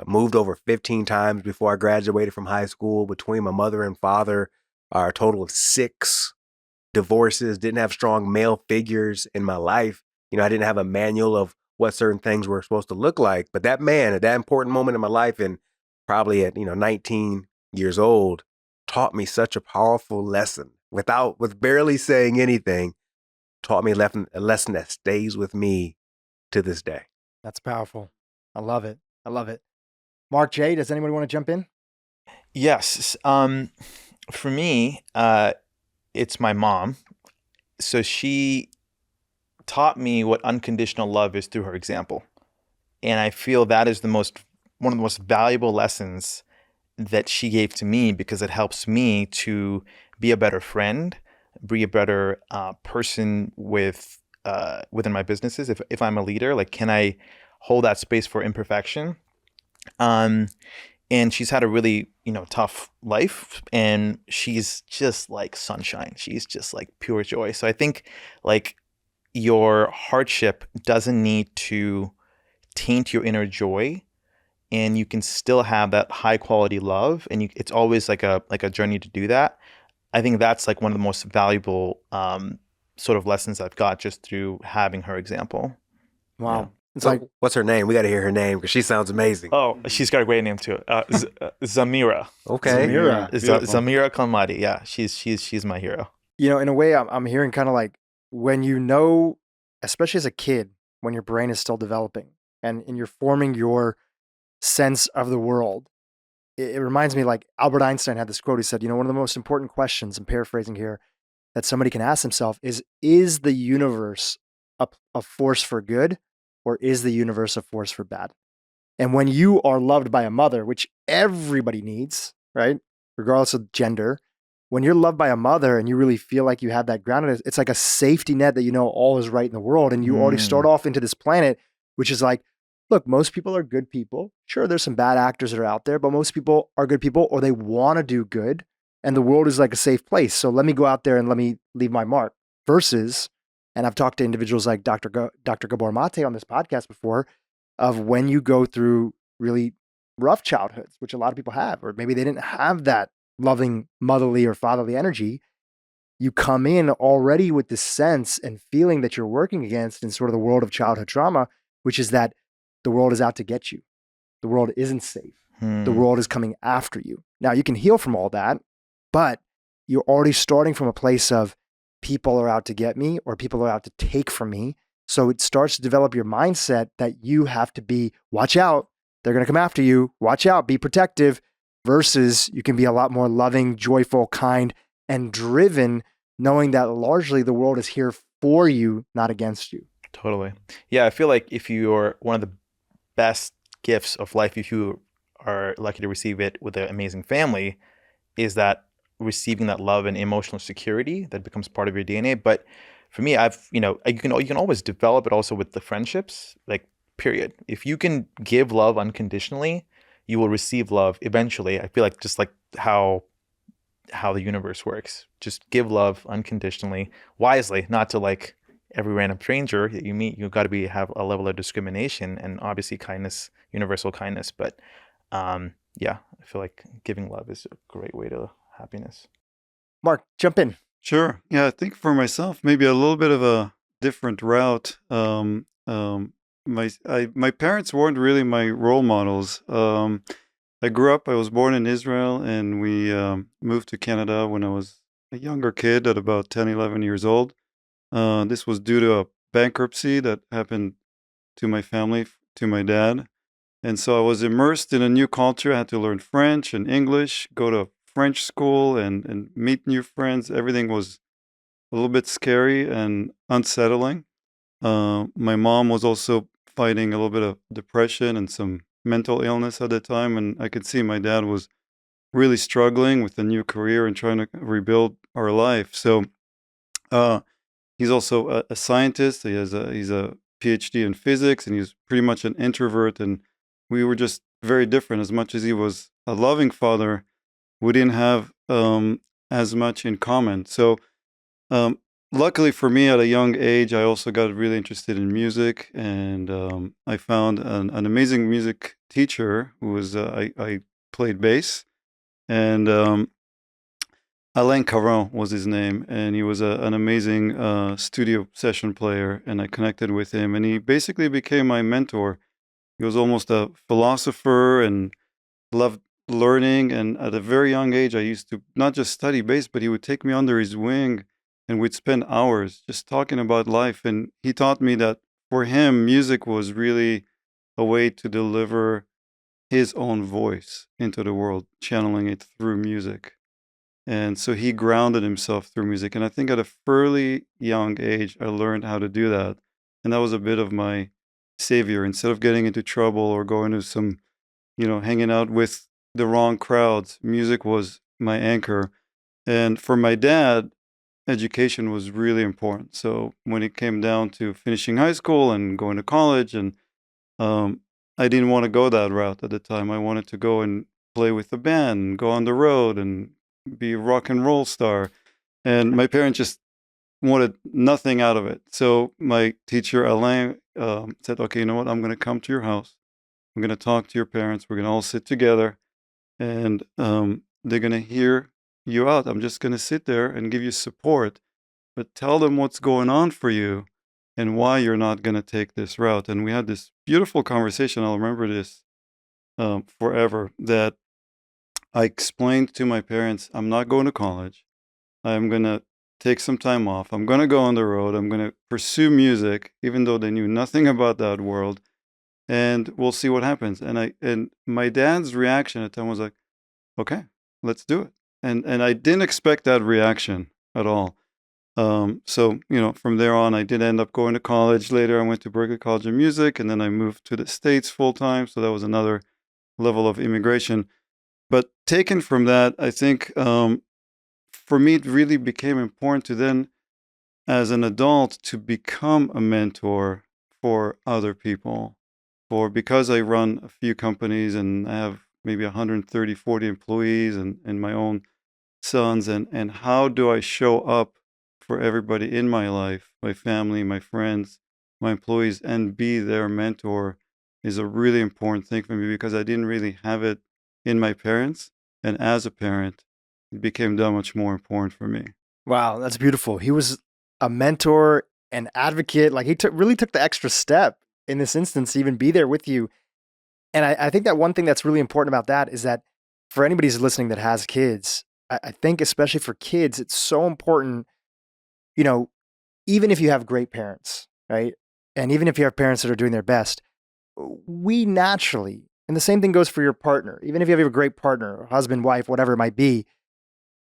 moved over 15 times before I graduated from high school. Between my mother and father, a total of 6 divorces, didn't have strong male figures in my life. I didn't have a manual of what certain things were supposed to look like. But that man at that important moment in my life, and probably at 19 years old, taught me such a powerful lesson with barely saying anything. Taught me a lesson that stays with me to this day. That's powerful. I love it. Mark J, does anybody want to jump in? Yes. For me, it's my mom. So she taught me what unconditional love is through her example. And I feel that is one of the most valuable lessons that she gave to me, because it helps me to be a better friend, be a better person within my businesses. If I'm a leader, like, can I hold that space for imperfection? And she's had a really, tough life, and she's just like sunshine. She's just like pure joy. So I think like your hardship doesn't need to taint your inner joy, and you can still have that high quality love. And it's always like a journey to do that. I think that's like one of the most valuable sort of lessons I've got just through having her example. Wow. Yeah. It's like, what's her name? We got to hear her name because she sounds amazing. Oh, she's got a great name too. Zamira. Okay. Zamira Kalmadi. Yeah, she's my hero. in a way, I'm hearing kind of like when especially as a kid, when your brain is still developing and you're forming your sense of the world, it reminds me, like Albert Einstein had this quote. He said, one of the most important questions, I'm paraphrasing here, that somebody can ask themselves is the universe a force for good, or is the universe a force for bad? And when you are loved by a mother, which everybody needs, right? Regardless of gender, when you're loved by a mother and you really feel like you have that grounded, it's like a safety net that all is right in the world. And you already start off into this planet, which is like, look, most people are good people. Sure, there's some bad actors that are out there, but most people are good people, or they want to do good. And the world is like a safe place. So let me go out there and let me leave my mark. Versus, and I've talked to individuals like Dr. Gabor Mate on this podcast before, of when you go through really rough childhoods, which a lot of people have, or maybe they didn't have that loving motherly or fatherly energy, you come in already with this sense and feeling that you're working against in sort of the world of childhood trauma, which is that the world is out to get you. The world isn't safe. The world is coming after you. Now, you can heal from all that, but you're already starting from a place of, people are out to get me or people are out to take from me. So it starts to develop your mindset that you have to be, watch out, they're going to come after you, watch out, be protective, versus you can be a lot more loving, joyful, kind, and driven, knowing that largely the world is here for you, not against you. Totally. Yeah, I feel like if you're one of the best gifts of life, if you are lucky to receive it with an amazing family, is that receiving that love and emotional security that becomes part of your DNA. But for me, you can always develop it also with the friendships, like period. If you can give love unconditionally, you will receive love eventually. I feel like just like how the universe works. Just give love unconditionally, wisely, not to like every random stranger that you meet. You've got to have a level of discrimination and obviously kindness, universal kindness. But yeah, I feel like giving love is a great way to happiness. Mark, jump in. Sure. Yeah, I think for myself, maybe a little bit of a different route. My parents weren't really my role models. I was born in Israel, and we moved to Canada when I was a younger kid at about 10, 11 years old. This was due to a bankruptcy that happened to my family, to my dad. And so I was immersed in a new culture. I had to learn French and English, go to French school and meet new friends. Everything was a little bit scary and unsettling. My mom was also fighting a little bit of depression and some mental illness at the time. And I could see my dad was really struggling with a new career and trying to rebuild our life. So he's also a scientist. He's a PhD in physics, and he's pretty much an introvert. And we were just very different. As much as he was a loving father, we didn't have as much in common. So luckily for me, at a young age, I also got really interested in music, and I found an amazing music teacher who was I played bass, and Alain Caron was his name, and he was an amazing studio session player, and I connected with him, and he basically became my mentor. He was almost a philosopher and loved learning, and at a very young age, I used to not just study bass, but he would take me under his wing, and we'd spend hours just talking about life, and he taught me that for him, music was really a way to deliver his own voice into the world, channeling it through music. And so he grounded himself through music. And I think at a fairly young age, I learned how to do that. And that was a bit of my savior. Instead of getting into trouble or going to some, hanging out with the wrong crowds, music was my anchor. And for my dad, education was really important. So when it came down to finishing high school and going to college, and I didn't want to go that route at the time. I wanted to go and play with the band, and go on the road, and be a rock and roll star. And my parents just wanted nothing out of it. So my teacher, Alain, said, okay, you know what? I'm going to come to your house. I'm going to talk to your parents. We're going to all sit together, and they're going to hear you out. I'm just going to sit there and give you support, but tell them what's going on for you and why you're not going to take this route. And we had this beautiful conversation. I'll remember this forever, that I explained to my parents, I'm not going to college. I'm going to take some time off. I'm going to go on the road. I'm going to pursue music, even though they knew nothing about that world. And we'll see what happens. And my dad's reaction at the time was like, okay, let's do it. And I didn't expect that reaction at all. So, from there on, I did end up going to college. Later, I went to Berklee College of Music, and then I moved to the States full time. So that was another level of immigration. But taken from that, I think for me, it really became important to then, as an adult, to become a mentor for other people. Because I run a few companies and I have maybe 130, 40 employees and my own sons, and how do I show up for everybody in my life, my family, my friends, my employees, and be their mentor is a really important thing for me, because I didn't really have it in my parents. And as a parent, it became that much more important for me. Wow, that's beautiful. He was a mentor and advocate. Like he really took the extra step in this instance to even be there with you. And I think that one thing that's really important about that is that for anybody who's listening that has kids, I think especially for kids, it's so important you know, even if you have great parents, right? And even if you have parents that are doing their best, we naturally, and the same thing goes for your partner, even if you have a great partner, husband, wife, whatever it might be,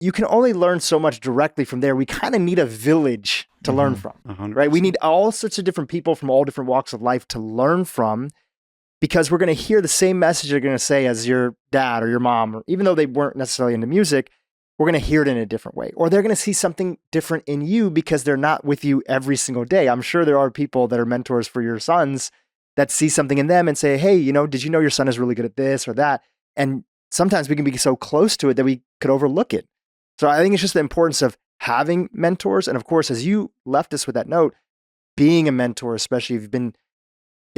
you can only learn so much directly from there. We kind of need a village to learn from, 100%. right? We need all sorts of different people from all different walks of life to learn from, because we're going to hear the same message they're going to say as your dad or your mom, or even though they weren't necessarily into music, we're going to hear it in a different way. Or they're going to see something different in you because they're not with you every single day. I'm sure there are people that are mentors for your sons that see something in them and say, hey, did you know your son is really good at this or that? And sometimes we can be so close to it that we could overlook it. So I think it's just the importance of having mentors. And of course, as you left us with that note, being a mentor, especially if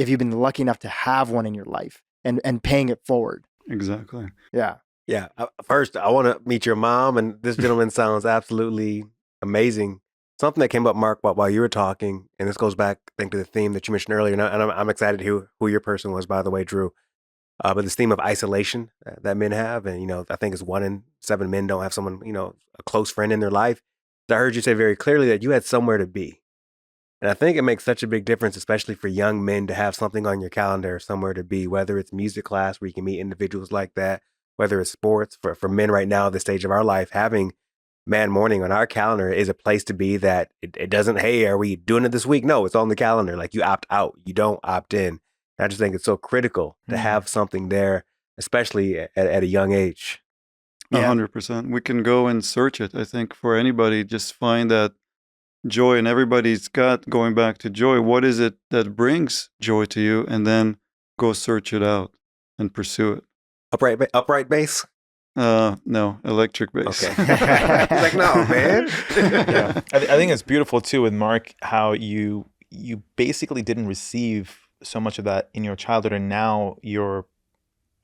you've been lucky enough to have one in your life and paying it forward. Exactly. Yeah. Yeah. First, I want to meet your mom, and this gentleman sounds absolutely amazing. Something that came up, Mark, while you were talking, and this goes back, I think, to the theme that you mentioned earlier, and I'm excited to hear who your person was, by the way, Dhru. But this theme of isolation that men have, and, I think it's 1 in 7 men don't have someone, a close friend in their life. So I heard you say very clearly that you had somewhere to be. And I think it makes such a big difference, especially for young men, to have something on your calendar, somewhere to be, whether it's music class where you can meet individuals like that, whether it's sports. For men right now, at this stage of our life, having Man Morning on our calendar is a place to be that it doesn't, hey, are we doing it this week? No, it's on the calendar. Like, you opt out, you don't opt in. And I just think it's so critical to have something there, especially at a young age. 100%. We can go and search it. I think for anybody, just find that joy, and everybody's got, going back to joy, what is it that brings joy to you? And then go search it out and pursue it. Upright bass? No, electric bass. Okay. He's like, no, man. Yeah. I think it's beautiful too with Mark, how you basically didn't receive so much of that in your childhood, and now you're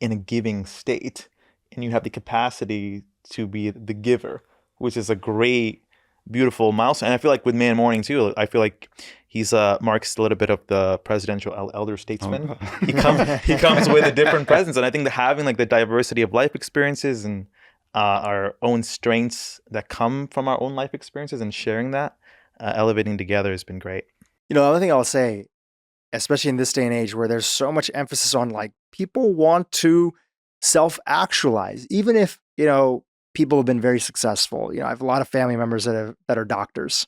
in a giving state and you have the capacity to be the giver, which is a great, beautiful milestone. And I feel like with Man Morning too, I feel like he's Mark's a little bit of the presidential elder statesman. He comes with a different presence, and I think that having like the diversity of life experiences and our own strengths that come from our own life experiences and sharing that, elevating together has been great. The other thing I'll say, especially in this day and age where there's so much emphasis on like people want to self-actualize, even if, people have been very successful. I have a lot of family members that are doctors.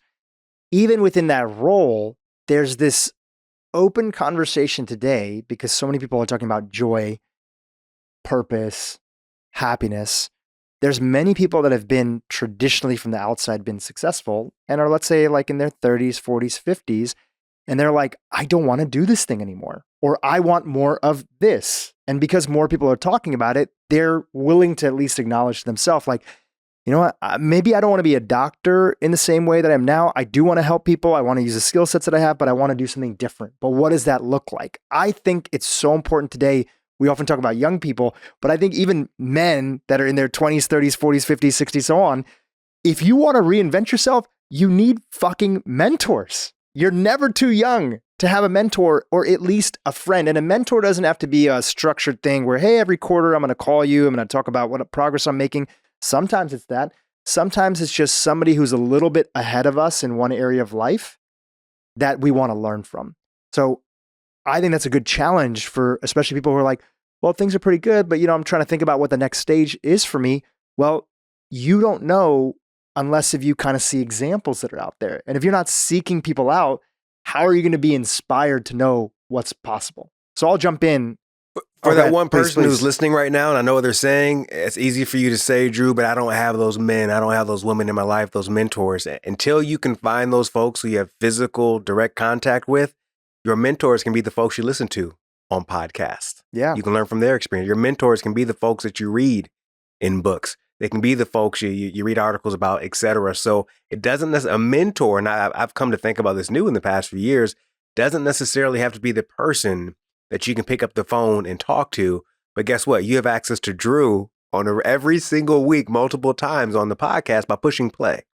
Even within that role, there's this open conversation today because so many people are talking about joy, purpose, happiness. There's many people that have been traditionally from the outside been successful and are, let's say, like in their 30s, 40s, 50s, and they're like, I don't want to do this thing anymore, or I want more of this. And because more people are talking about it, they're willing to at least acknowledge to themselves, like, you know what, maybe I don't want to be a doctor in the same way that I am now. I do want to help people. I want to use the skill sets that I have, but I want to do something different. But what does that look like? I think it's so important today. We often talk about young people, but I think even men that are in their 20s, 30s, 40s, 50s, 60s, so on, if you want to reinvent yourself, you need fucking mentors. You're never too young to have a mentor, or at least a friend. And a mentor doesn't have to be a structured thing where, hey, every quarter I'm going to call you, I'm going to talk about what progress I'm making. Sometimes it's that. Sometimes it's just somebody who's a little bit ahead of us in one area of life that we want to learn from. So I think that's a good challenge for especially people who are like, well, things are pretty good, but I'm trying to think about what the next stage is for me. Well, you don't know unless if you kind of see examples that are out there. And if you're not seeking people out, how are you going to be inspired to know what's possible? So I'll jump in. For Okay, that one person please. who's listening right now, and I know what they're saying, it's easy for you to say, Dhru, but I don't have those men. I don't have those women in my life, those mentors. Until you can find those folks who you have physical, direct contact with, your mentors can be the folks you listen to on podcasts. Yeah. You can learn from their experience. Your mentors can be the folks that you read in books. They can be the folks you read articles about, et cetera. So it doesn't necessarily, a mentor, and I've come to think about this new in the past few years, doesn't necessarily have to be the person that you can pick up the phone and talk to. But guess what? You have access to Dhru on every single week, multiple times on the podcast by pushing play,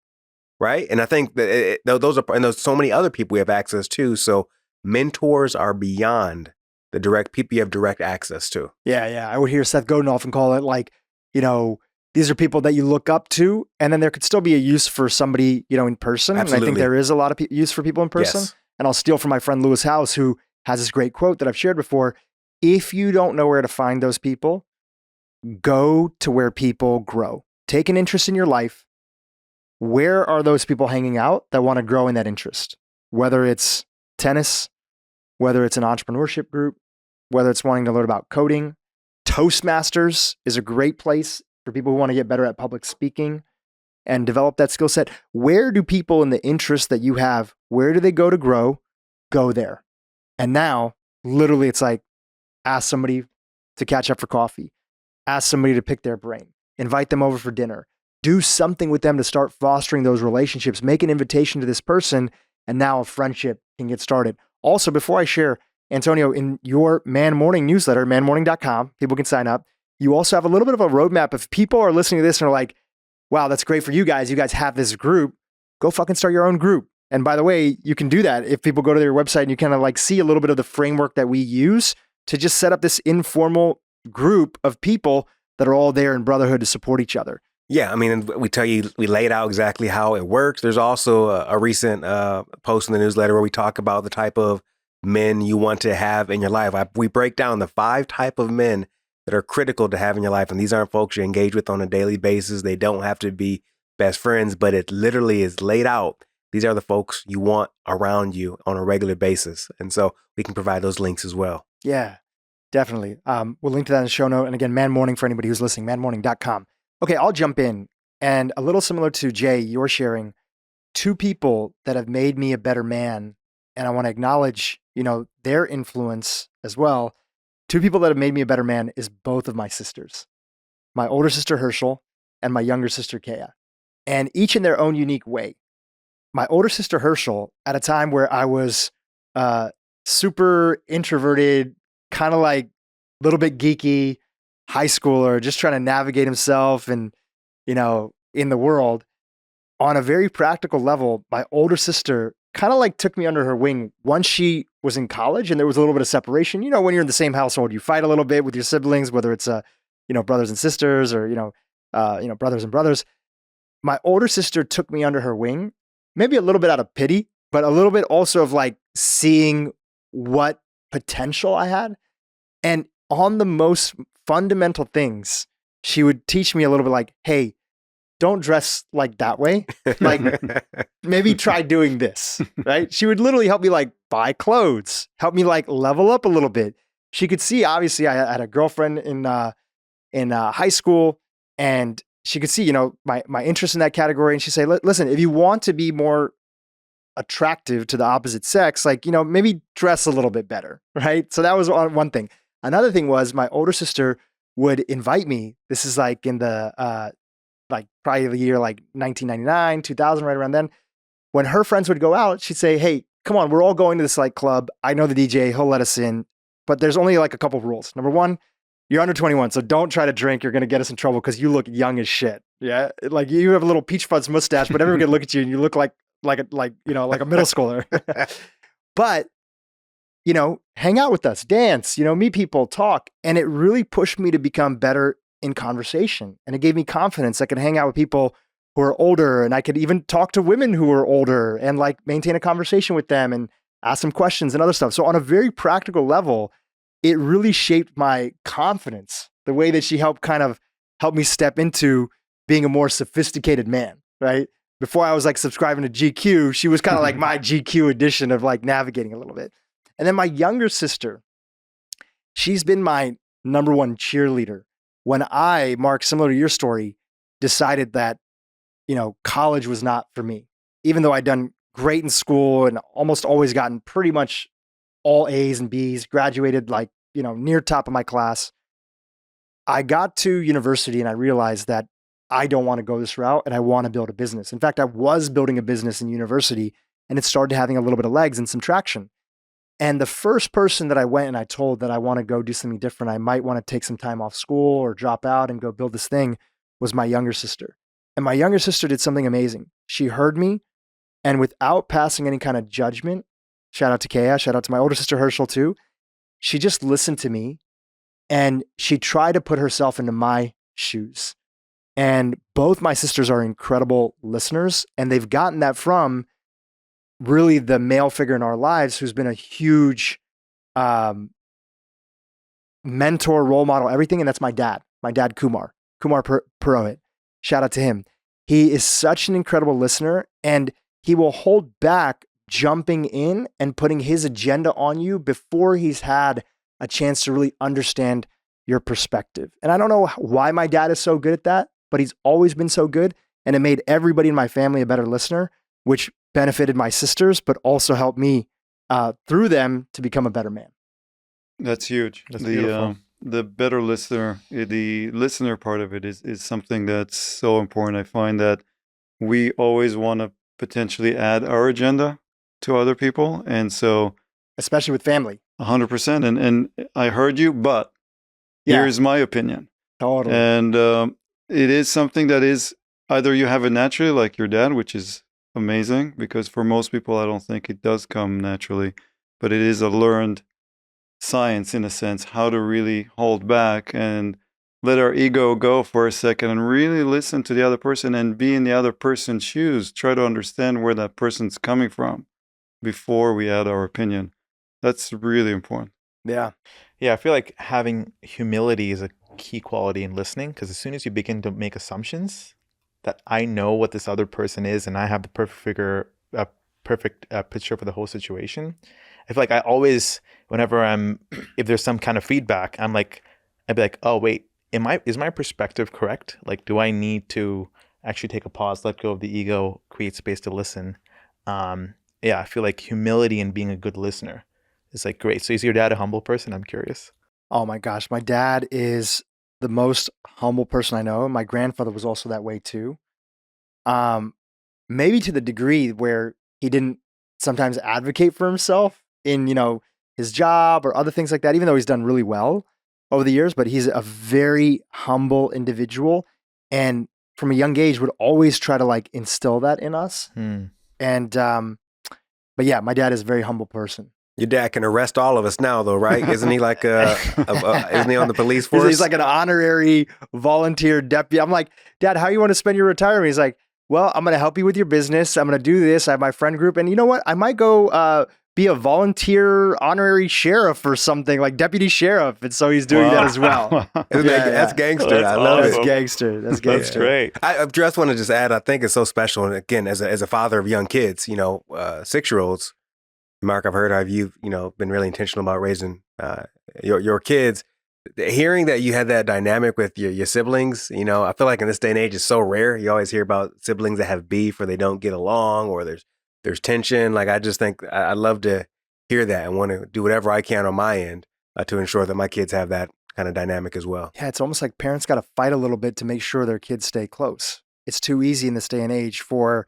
right? And I think that there's so many other people we have access to. So mentors are beyond the direct people you have direct access to. Yeah. I would hear Seth Godin often call it like, these are people that you look up to, and then there could still be a use for somebody, in person. Absolutely. And I think there is a lot of use for people in person. Yes. And I'll steal from my friend Lewis House, who has this great quote that I've shared before. If you don't know where to find those people, go to where people grow. Take an interest in your life. Where are those people hanging out that want to grow in that interest? Whether it's tennis, whether it's an entrepreneurship group, whether it's wanting to learn about coding. Toastmasters is a great place for people who want to get better at public speaking and develop that skill set. Where do people in the interest that you have, where do they go to grow? Go there. And now, literally, it's like, ask somebody to catch up for coffee. Ask somebody to pick their brain. Invite them over for dinner. Do something with them to start fostering those relationships. Make an invitation to this person, and now a friendship can get started. Also, before I share, Antonio, in your Man Morning newsletter, manmorning.com, people can sign up. You also have a little bit of a roadmap. If people are listening to this and are like, wow, that's great for you guys. You guys have this group. Go fucking start your own group. And by the way, you can do that if people go to their website and you kind of like see a little bit of the framework that we use to just set up this informal group of people that are all there in brotherhood to support each other. Yeah, I mean, we tell you, we laid out exactly how it works. There's also a recent post in the newsletter where we talk about the type of men you want to have in your life. We break down the 5 type of men that are critical to have in your life. And these aren't folks you engage with on a daily basis. They don't have to be best friends, but it literally is laid out. These are the folks you want around you on a regular basis. And so we can provide those links as well. Yeah, definitely. We'll link to that in the show note. And again, Man Morning for anybody who's listening, manmorning.com. Okay, I'll jump in. And a little similar to Jay, you're sharing 2 people that have made me a better man. And I want to acknowledge, their influence as well. 2 people that have made me a better man is both of my sisters, my older sister Herschel and my younger sister Kea, and each in their own unique way. My older sister Herschel, at a time where I was super introverted, kind of like a little bit geeky, high schooler, just trying to navigate himself and, in the world, on a very practical level, my older sister kind of like took me under her wing once she was in college and there was a little bit of separation. When you're in the same household, you fight a little bit with your siblings, whether it's, brothers and sisters or, brothers and brothers. My older sister took me under her wing, maybe a little bit out of pity, but a little bit also of like seeing what potential I had. And on the most fundamental things, she would teach me a little bit like, hey, don't dress like that way. Like maybe try doing this, right? She would literally help me like buy clothes, help me like level up a little bit. She could see, obviously I had a girlfriend in high school, and she could see, my interest in that category. And she'd say, listen, if you want to be more attractive to the opposite sex, like, maybe dress a little bit better, right? So that was one thing. Another thing was my older sister would invite me. This is like in the, probably the year like 1999, 2000, right around then. When her friends would go out, she'd say, hey, come on, we're all going to this like club. I know the DJ, he'll let us in, but there's only like a couple of rules. Number 1, you're under 21, so don't try to drink. You're going to get us in trouble because you look young as shit. Yeah. Like you have a little peach fuzz mustache, but everyone can look at you and you look like a middle schooler. But, hang out with us, dance, meet people, talk. And it really pushed me to become better in conversation. And it gave me confidence. I could hang out with people who are older, and I could even talk to women who are older and like maintain a conversation with them and ask them questions and other stuff. So on a very practical level, it really shaped my confidence, the way that she helped me step into being a more sophisticated man, right? Before I was like subscribing to GQ, she was kind of like my GQ edition of like navigating a little bit. And then my younger sister, she's been my number 1 cheerleader. When I, Mark, similar to your story, decided that, college was not for me, even though I'd done great in school and almost always gotten pretty much all A's and B's, graduated like, near top of my class. I got to university and I realized that I don't want to go this route and I want to build a business. In fact, I was building a business in university and it started having a little bit of legs and some traction. And the first person that I went and I told that I want to go do something different, I might want to take some time off school or drop out and go build this thing, was my younger sister. And my younger sister did something amazing. She heard me, and without passing any kind of judgment, shout out to Kea, shout out to my older sister Herschel too, she just listened to me and she tried to put herself into my shoes. And both my sisters are incredible listeners, and they've gotten that from really the male figure in our lives who's been a huge mentor, role model, everything. And that's my dad, Kumar Purohit. Shout out to him. He is such an incredible listener, and he will hold back jumping in and putting his agenda on you before he's had a chance to really understand your perspective. And I don't know why my dad is so good at that, but he's always been so good. And it made everybody in my family a better listener, which benefited my sisters, but also helped me through them to become a better man. That's huge. That's beautiful. The better listener, the listener part of it is something that's so important. I find that we always want to potentially add our agenda to other people. And so, especially with family. 100%. And I heard you, but here's my opinion. Totally. And it is something that is either you have it naturally, like your dad, which is amazing, because for most people, I don't think it does come naturally, but it is a learned science in a sense, how to really hold back and let our ego go for a second and really listen to the other person and be in the other person's shoes. Try to understand where that person's coming from before we add our opinion. That's really important. Yeah. Yeah, I feel like having humility is a key quality in listening, because as soon as you begin to make assumptions that I know what this other person is and I have the perfect picture for the whole situation, I feel like I always, whenever if there's some kind of feedback, I'd be like, oh wait, is my perspective correct? Like, do I need to actually take a pause, let go of the ego, create space to listen? Yeah, I feel like humility and being a good listener is like great. So is your dad a humble person? I'm curious. Oh my gosh, my dad is the most humble person I know. My grandfather was also that way too. Maybe to the degree where he didn't sometimes advocate for himself in, his job or other things like that, even though he's done really well over the years, but he's a very humble individual. And from a young age would always try to instill that in us. And, but yeah, my dad is a very humble person. Your dad can arrest all of us now, though, right? Isn't he isn't he on the police force? He's like an honorary volunteer deputy. I'm like, Dad, how you want to spend your retirement? He's like, well, I'm going to help you with your business. I'm going to do this. I have my friend group. And you know what? I might go be a volunteer honorary sheriff or something, like deputy sheriff. And so he's doing that as well. That's gangster. That's I love awesome. it. That's gangster. That's great. I just want to just add, I think it's so special. And again, as a father of young kids, 6-year-olds, Mark, I've heard how you've been really intentional about raising your kids. Hearing that you had that dynamic with your siblings, I feel like in this day and age it's so rare. You always hear about siblings that have beef or they don't get along or there's tension. Like, I just think I'd love to hear that and want to do whatever I can on my end to ensure that my kids have that kind of dynamic as well. Yeah, it's almost like parents got to fight a little bit to make sure their kids stay close. It's too easy in this day and age for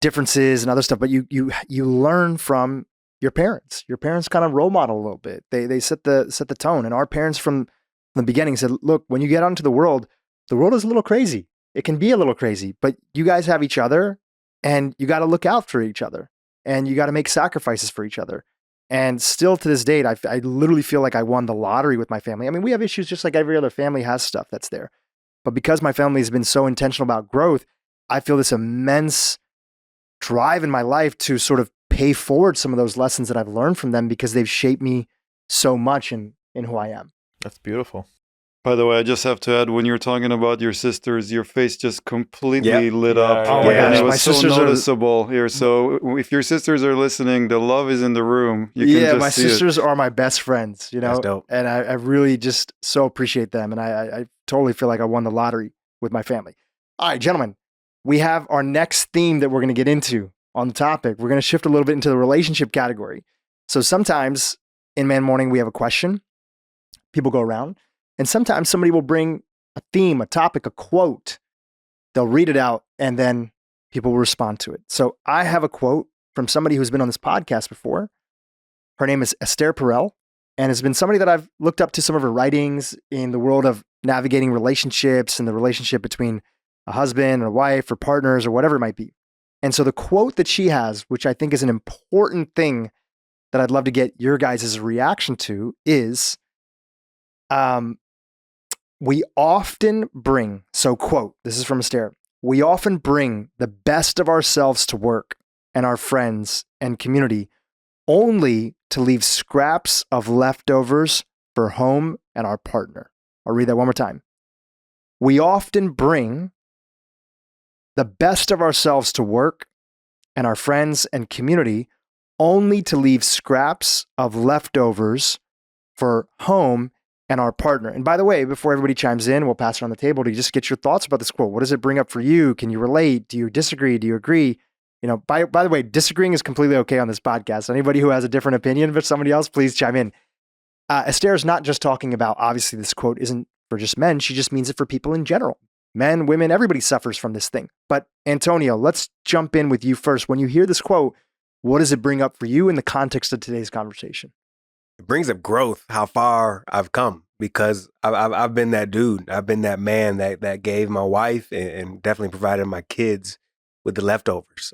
differences and other stuff, but you learn from your parents. Your parents kind of role model a little bit. They set the tone. And our parents from the beginning said, look, when you get out into the world is a little crazy. It can be a little crazy, but you guys have each other and you got to look out for each other and you got to make sacrifices for each other. And still to this date, I literally feel like I won the lottery with my family. I mean, we have issues just like every other family has stuff that's there. But because my family has been so intentional about growth, I feel this immense drive in my life to sort of pay forward some of those lessons that I've learned from them because they've shaped me so much in who I am. That's beautiful. By the way, I just have to add, when you're talking about your sisters, your face just completely lit up. Oh my gosh, and it my was so sisters noticeable here. So if your sisters are listening, the love is in the room. You can just my see sisters are my best friends, That's dope. and I really just so appreciate them. And I totally feel like I won the lottery with my family. All right, gentlemen, we have our next theme that we're going to get into on the topic. We're going to shift a little bit into the relationship category. So sometimes in Man Morning, we have a question. People go around. And sometimes somebody will bring a theme, a topic, a quote. They'll read it out and then people will respond to it. So I have a quote from somebody who's been on this podcast before. Her name is Esther Perel and has been somebody that I've looked up to some of her writings in the world of navigating relationships and the relationship between a husband and a wife or partners or whatever it might be. And so the quote that she has, which I think is an important thing that I'd love to get your guys' reaction to, is We often bring, so quote, this is from Esther, we often bring the best of ourselves to work and our friends and community only to leave scraps of leftovers for home and our partner. I'll read that one more time. We often bring the best of ourselves to work and our friends and community only to leave scraps of leftovers for home and our partner. And by the way, before everybody chimes in, we'll pass it on the table. Do you just get your thoughts about this quote? What does it bring up for you? Can you relate? Do you disagree? Do you agree? By the way, disagreeing is completely okay on this podcast. Anybody who has a different opinion but somebody else, please chime in. Esther is not just talking about, obviously this quote isn't for just men. She just means it for people in general. Men, women, everybody suffers from this thing. But Antonio, let's jump in with you first. When you hear this quote, what does it bring up for you in the context of today's conversation? It brings up growth, how far I've come, because I've been that dude. I've been that man that gave my wife and definitely provided my kids with the leftovers.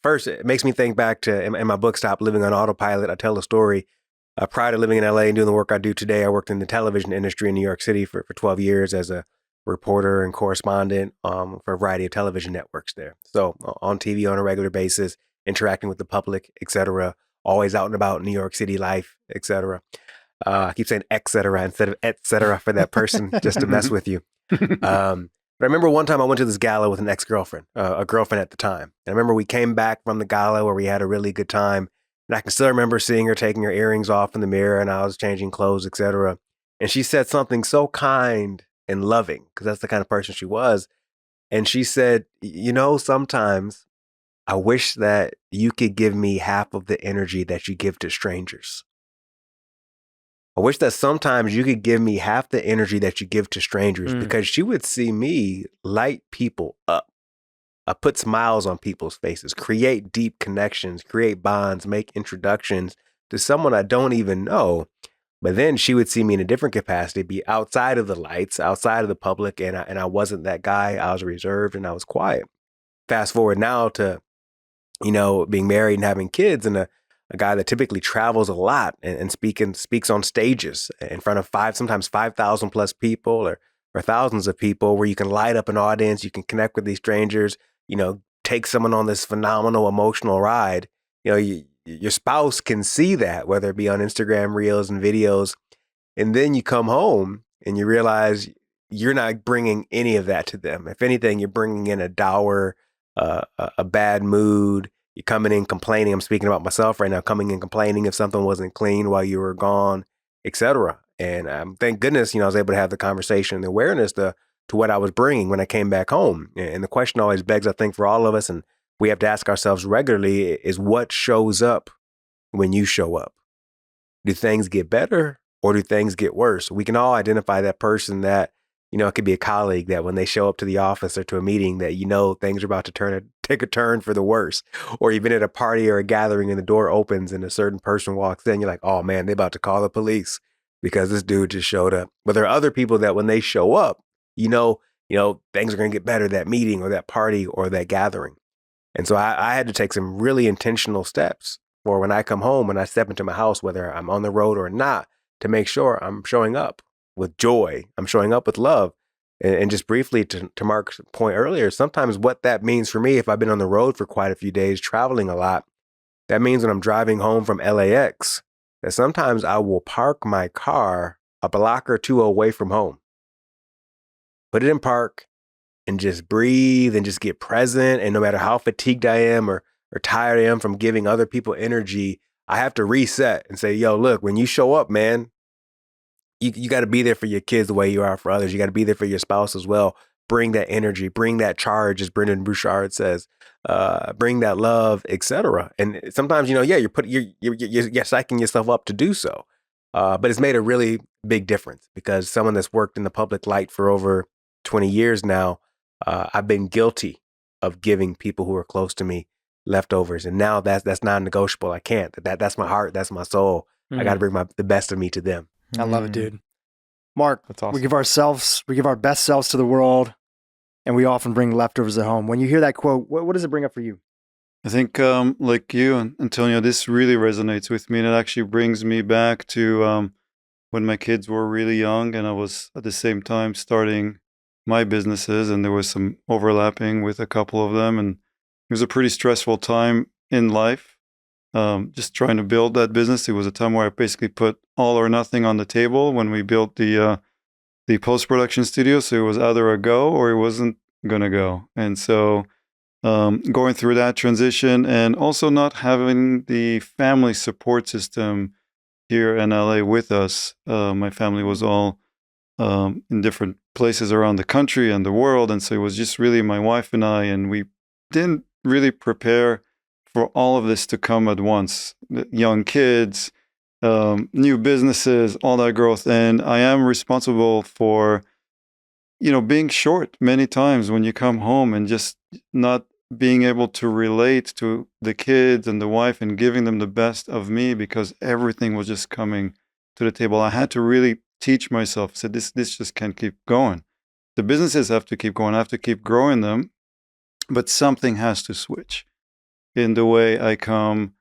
First, it makes me think back to, in my book, Stop Living on Autopilot, I tell a story. Prior to living in LA and doing the work I do today, I worked in the television industry in New York City for 12 years as a reporter and correspondent for a variety of television networks there. So on TV on a regular basis, interacting with the public, et cetera, always out and about New York City life, et cetera. I keep saying et cetera instead of et cetera for that person just to mess with you. But I remember one time I went to this gala with an ex-girlfriend, a girlfriend at the time. And I remember we came back from the gala where we had a really good time. And I can still remember seeing her taking her earrings off in the mirror and I was changing clothes, et cetera. And she said something so kind and loving, because that's the kind of person she was. And she said, sometimes I wish that you could give me half of the energy that you give to strangers. I wish that sometimes you could give me half the energy that you give to strangers, because she would see me light people up. I put smiles on people's faces, create deep connections, create bonds, make introductions to someone I don't even know. But then she would see me in a different capacity, be outside of the lights, outside of the public, and I wasn't that guy. I was reserved and I was quiet. Fast forward now to, being married and having kids, and a guy that typically travels a lot and speaks on stages in front of sometimes 5,000 plus people or thousands of people, where you can light up an audience, you can connect with these strangers, take someone on this phenomenal emotional ride. Your spouse can see that, whether it be on Instagram reels and videos. And then you come home and you realize you're not bringing any of that to them. If anything, you're bringing in a dour, a bad mood. You're coming in complaining. I'm speaking about myself right now, coming in complaining if something wasn't clean while you were gone, et cetera. And thank goodness, I was able to have the conversation, the awareness to what I was bringing when I came back home. And the question always begs, I think, for all of us, and we have to ask ourselves regularly, is what shows up when you show up? Do things get better or do things get worse? We can all identify that person that, it could be a colleague that when they show up to the office or to a meeting that, things are about to take a turn for the worse. Or you've been at a party or a gathering and the door opens and a certain person walks in, you're like, oh man, they're about to call the police because this dude just showed up. But there are other people that when they show up, things are going to get better, that meeting or that party or that gathering. And so I had to take some really intentional steps for when I come home, when I step into my house, whether I'm on the road or not, to make sure I'm showing up with joy. I'm showing up with love. And just briefly to Mark's point earlier, sometimes what that means for me, if I've been on the road for quite a few days, traveling a lot, that means when I'm driving home from LAX, that sometimes I will park my car a block or two away from home. Put it in park and just breathe and just get present. And no matter how fatigued I am or tired I am from giving other people energy, I have to reset and say, yo, look, when you show up, man, you got to be there for your kids the way you are for others. You got to be there for your spouse as well. Bring that energy, bring that charge, as Brendan Bouchard says, bring that love, etc. And sometimes, you're psyching yourself up to do so. But it's made a really big difference, because someone that's worked in the public light for over 20 years now, I've been guilty of giving people who are close to me leftovers. And now that's non-negotiable. I can't. That's my heart. That's my soul. I got to bring the best of me to them. I love it, dude. Mark, That's awesome. we give our best selves to the world, and we often bring leftovers at home. When you hear that quote, what does it bring up for you? I think, like you, Antonio, this really resonates with me, and it actually brings me back to when my kids were really young, and I was at the same time starting my businesses, and there was some overlapping with a couple of them, and it was a pretty stressful time in life. Just trying to build that business. It was a time where I basically put all or nothing on the table when we built the post-production studio. So it was either a go or it wasn't gonna go. And so going through that transition, and also not having the family support system here in LA with us. My family was all in different places around the country and the world. And so it was just really my wife and I, and we didn't really prepare for all of this to come at once. Young kids, new businesses, all that growth. And I am responsible for, being short many times when you come home and just not being able to relate to the kids and the wife and giving them the best of me, because everything was just coming to the table. I had to really teach myself, said this just can't keep going. The businesses have to keep going. I have to keep growing them, but something has to switch in the way I come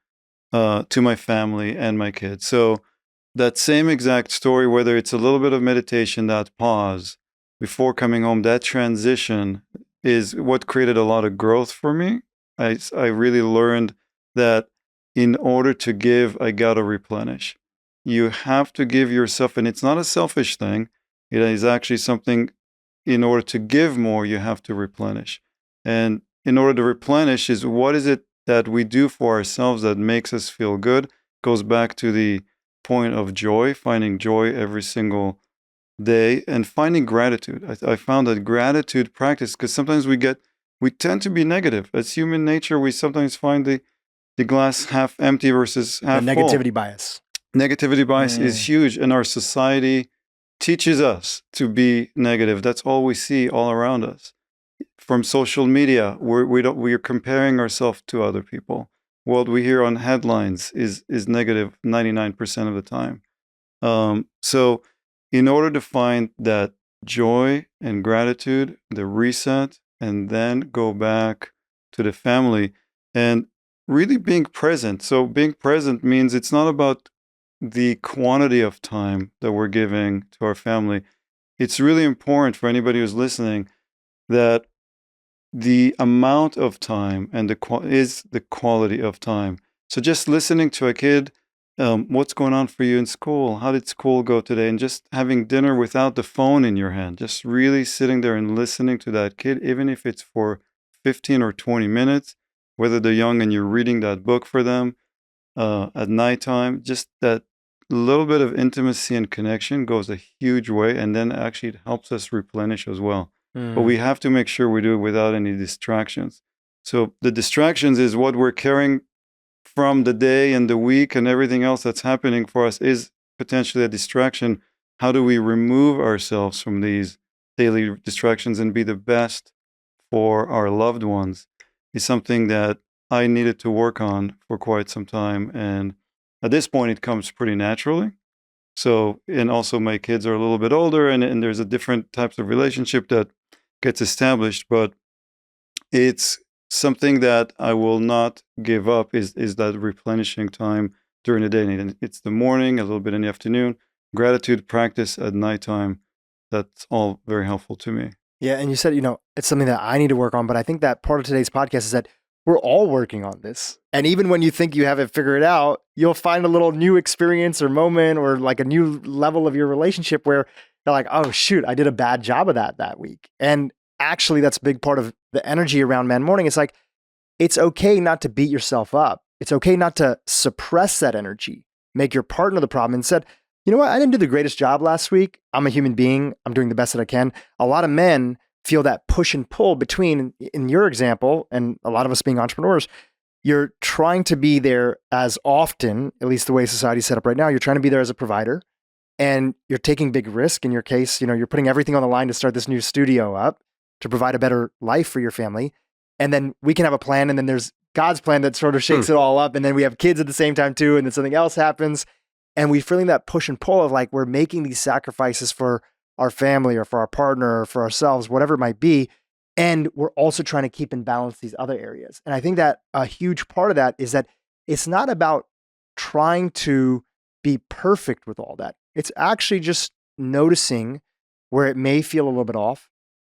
to my family and my kids. So that same exact story, whether it's a little bit of meditation, that pause before coming home, that transition is what created a lot of growth for me. I really learned that in order to give, I got to replenish. You have to give yourself, and it's not a selfish thing. It is actually something, in order to give more, you have to replenish. And in order to replenish is, what is it that we do for ourselves that makes us feel good? Goes back to the point of joy, finding joy every single day, and finding gratitude. I found that gratitude practice, because sometimes we tend to be negative. As human nature, we sometimes find the glass half empty versus half The full. negativity bias. Negativity bias is huge, and our society teaches us to be negative. That's all we see all around us. From social media, we're comparing ourselves to other people. What we hear on headlines is negative 99% of the time. So in order to find that joy and gratitude, the reset, and then go back to the family and really being present. So being present means it's not about the quantity of time that we're giving to our family. It's really important for anybody who's listening that the amount of time and is the quality of time. So just listening to a kid, what's going on for you in school? How did school go today? And just having dinner without the phone in your hand, just really sitting there and listening to that kid, even if it's for 15 or 20 minutes, whether they're young and you're reading that book for them at nighttime, just that little bit of intimacy and connection goes a huge way. And then actually it helps us replenish as well. But we have to make sure we do it without any distractions. So the distractions is what we're carrying from the day and the week, and everything else that's happening for us is potentially a distraction. How do we remove ourselves from these daily distractions and be the best for our loved ones is something that I needed to work on for quite some time. And at this point, it comes pretty naturally. So, and also my kids are a little bit older, and there's a different types of relationship that gets established, but it's something that I will not give up is that replenishing time during the day. And it's the morning, a little bit in the afternoon, gratitude practice at nighttime. That's all very helpful to me. Yeah. And you said, it's something that I need to work on, but I think that part of today's podcast is that we're all working on this. And even when you think you have it figured out, you'll find a little new experience or moment or like a new level of your relationship where you're like, oh shoot, I did a bad job of that week. And actually that's a big part of the energy around Man Morning. It's like, it's okay not to beat yourself up. It's okay not to suppress that energy, make your partner the problem. And said, you know what? I didn't do the greatest job last week. I'm a human being. I'm doing the best that I can. A lot of men feel that push and pull between, in your example, and a lot of us being entrepreneurs, you're trying to be there as often, at least the way society's set up right now, you're trying to be there as a provider, and you're taking big risk. In your case, you're putting everything on the line to start this new studio up to provide a better life for your family. And then we can have a plan, and then there's God's plan that sort of shakes it all up. And then we have kids at the same time too, and then something else happens. And we're feeling that push and pull of like, we're making these sacrifices for our family or for our partner or for ourselves, whatever it might be. And we're also trying to keep in balance these other areas. And I think that a huge part of that is that it's not about trying to be perfect with all that. It's actually just noticing where it may feel a little bit off,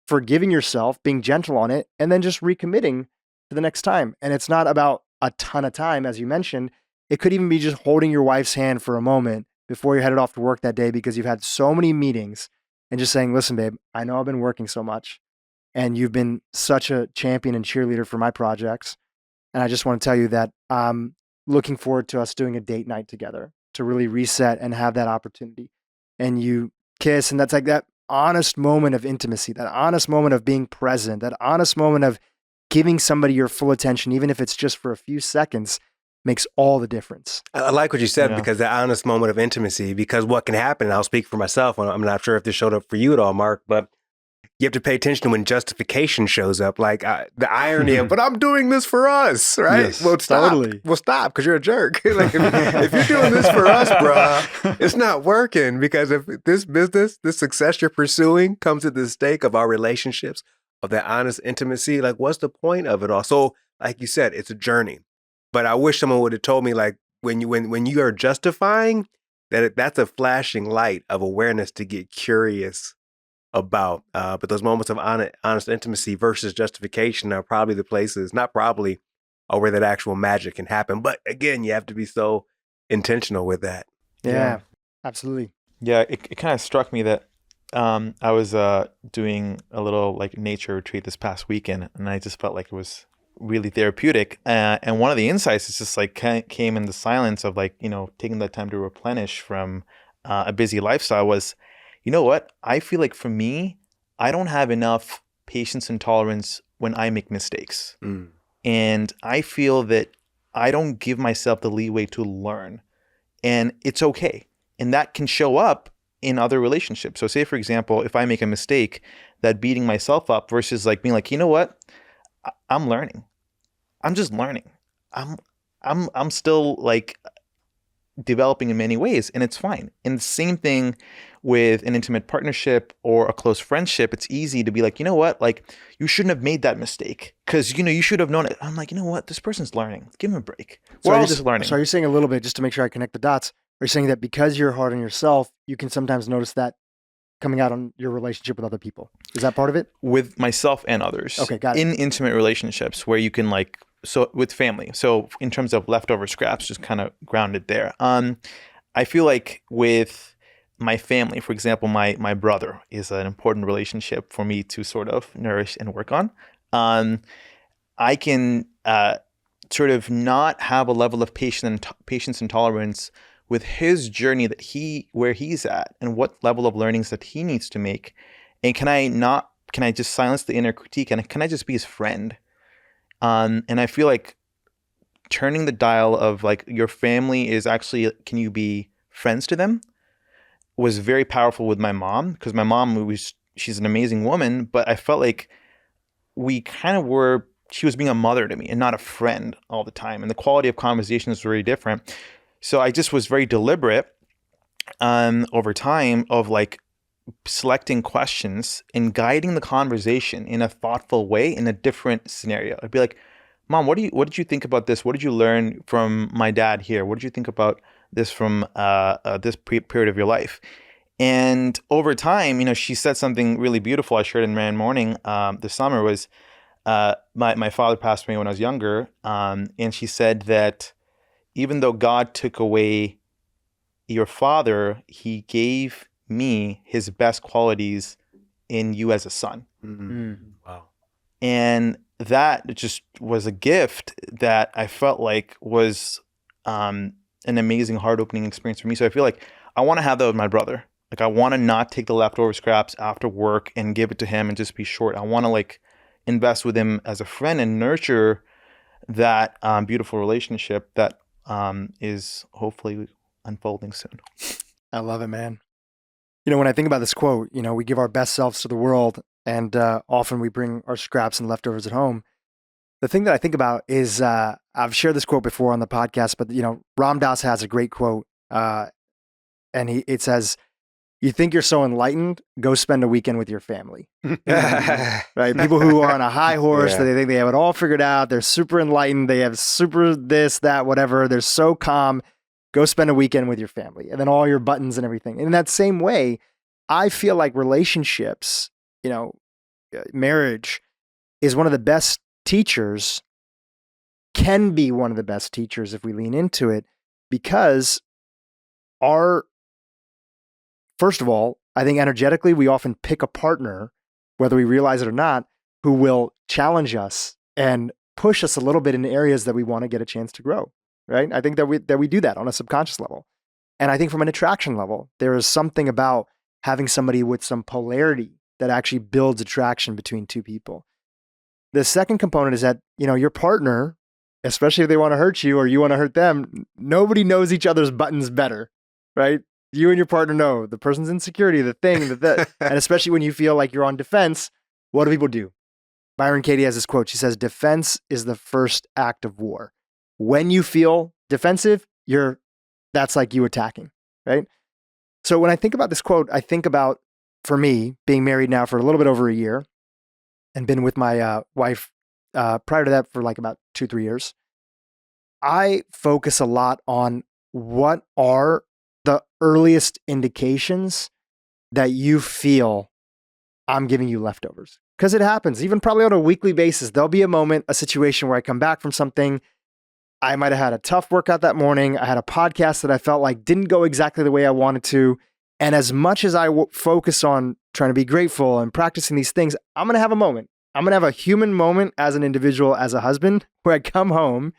forgiving yourself, being gentle on it, and then just recommitting to the next time. And it's not about a ton of time, as you mentioned. It could even be just holding your wife's hand for a moment before you're headed off to work that day because you've had so many meetings and just saying, listen, babe, I know I've been working so much and you've been such a champion and cheerleader for my projects. And I just want to tell you that I'm looking forward to us doing a date night together to really reset and have that opportunity. And you kiss, and that's like that honest moment of intimacy, that honest moment of being present, that honest moment of giving somebody your full attention, even if it's just for a few seconds, makes all the difference. I like what you said Yeah. because the honest moment of intimacy, because what can happen, and I'll speak for myself, I'm not sure if this showed up for you at all, Mark, but you have to pay attention when justification shows up, like the irony of, but I'm doing this for us, right? Yes, well, stop. totally. Well, stop, because you're a jerk. Like, if you're doing this for us, bruh, it's not working, because if this business, this success you're pursuing comes at the stake of our relationships, of that honest intimacy, like what's the point of it all? So like you said, it's a journey. But I wish someone would have told me, like, when you are justifying, that's a flashing light of awareness to get curious about. But those moments of honest intimacy versus justification are probably the places, not probably, are where that actual magic can happen. But again, you have to be so intentional with that. Yeah, absolutely. Yeah, it kind of struck me that I was doing a little like nature retreat this past weekend, and I just felt like it was really therapeutic. And one of the insights is just like came in the silence of like, taking that time to replenish from a busy lifestyle was, you know what? I feel like for me, I don't have enough patience and tolerance when I make mistakes. Mm. And I feel that I don't give myself the leeway to learn. And it's okay. And that can show up in other relationships. So say, for example, if I make a mistake, that beating myself up versus like being like, you know what? I'm learning. I'm just learning. I'm still like developing in many ways, and it's fine. And the same thing with an intimate partnership or a close friendship. It's easy to be like, you know what? Like, you shouldn't have made that mistake because, you should have known it. I'm like, you know what? This person's learning. Give him a break. We're all just learning. So are you saying a little bit, just to make sure I connect the dots, are you saying that because you're hard on yourself, you can sometimes notice that coming out on your relationship with other people? Is that part of it? With myself and others. Okay, got it. In intimate relationships where you can like, so with family. So in terms of leftover scraps, just kind of grounded there. I feel like with my family, for example, my brother is an important relationship for me to sort of nourish and work on. I can sort of not have a level of patience and tolerance with his journey where he's at and what level of learnings that he needs to make. And can I just silence the inner critique and can I just be his friend? And I feel like turning the dial of like your family is actually, can you be friends to them, was very powerful with my mom, because my mom she's an amazing woman, but I felt like we kind of she was being a mother to me and not a friend all the time. And the quality of conversation is very different. So I just was very deliberate over time of like selecting questions and guiding the conversation in a thoughtful way in a different scenario. I'd be like, Mom, what did you think about this? What did you learn from my dad here? What did you think about this from this period of your life? And over time, she said something really beautiful. I shared in Man Morning this summer was my father passed away when I was younger. And she said that even though God took away your father, he gave me his best qualities in you as a son. Mm-hmm. Wow. And that just was a gift that I felt like was an amazing heart-opening experience for me. So I feel like I want to have that with my brother. Like I want to not take the leftover scraps after work and give it to him and just be short. I want to like invest with him as a friend and nurture that beautiful relationship that is hopefully unfolding soon. I love it, man. When I think about this quote, we give our best selves to the world, and often we bring our scraps and leftovers at home. The thing that I think about is, I've shared this quote before on the podcast, but Ram Dass has a great quote, and it says, "You think you're so enlightened? Go spend a weekend with your family." Right? People who are on a high horse, Yeah. they think they have it all figured out. They're super enlightened. They have super this, that, whatever. They're so calm. Go spend a weekend with your family, and then all your buttons and everything. In that same way, I feel like relationships, marriage is one of the best teachers, can be one of the best teachers if we lean into it, because first of all, I think energetically, we often pick a partner, whether we realize it or not, who will challenge us and push us a little bit in areas that we want to get a chance to grow, right? I think that we do that on a subconscious level. And I think from an attraction level, there is something about having somebody with some polarity that actually builds attraction between two people. The second component is that, your partner, especially if they want to hurt you or you want to hurt them, nobody knows each other's buttons better, right? You and your partner know the person's insecurity, the thing, and especially when you feel like you're on defense, what do people do? Byron Katie has this quote. She says, defense is the first act of war. When you feel defensive, that's like you attacking, right? So when I think about this quote, I think about, for me, being married now for a little bit over a year and been with my wife prior to that for like about 2-3 years. I focus a lot on what are the earliest indications that you feel I'm giving you leftovers. Because it happens, even probably on a weekly basis. There'll be a moment, a situation where I come back from something. I might have had a tough workout that morning. I had a podcast that I felt like didn't go exactly the way I wanted to. And as much as I focus on trying to be grateful and practicing these things, I'm going to have a moment. I'm going to have a human moment as an individual, as a husband, where I come home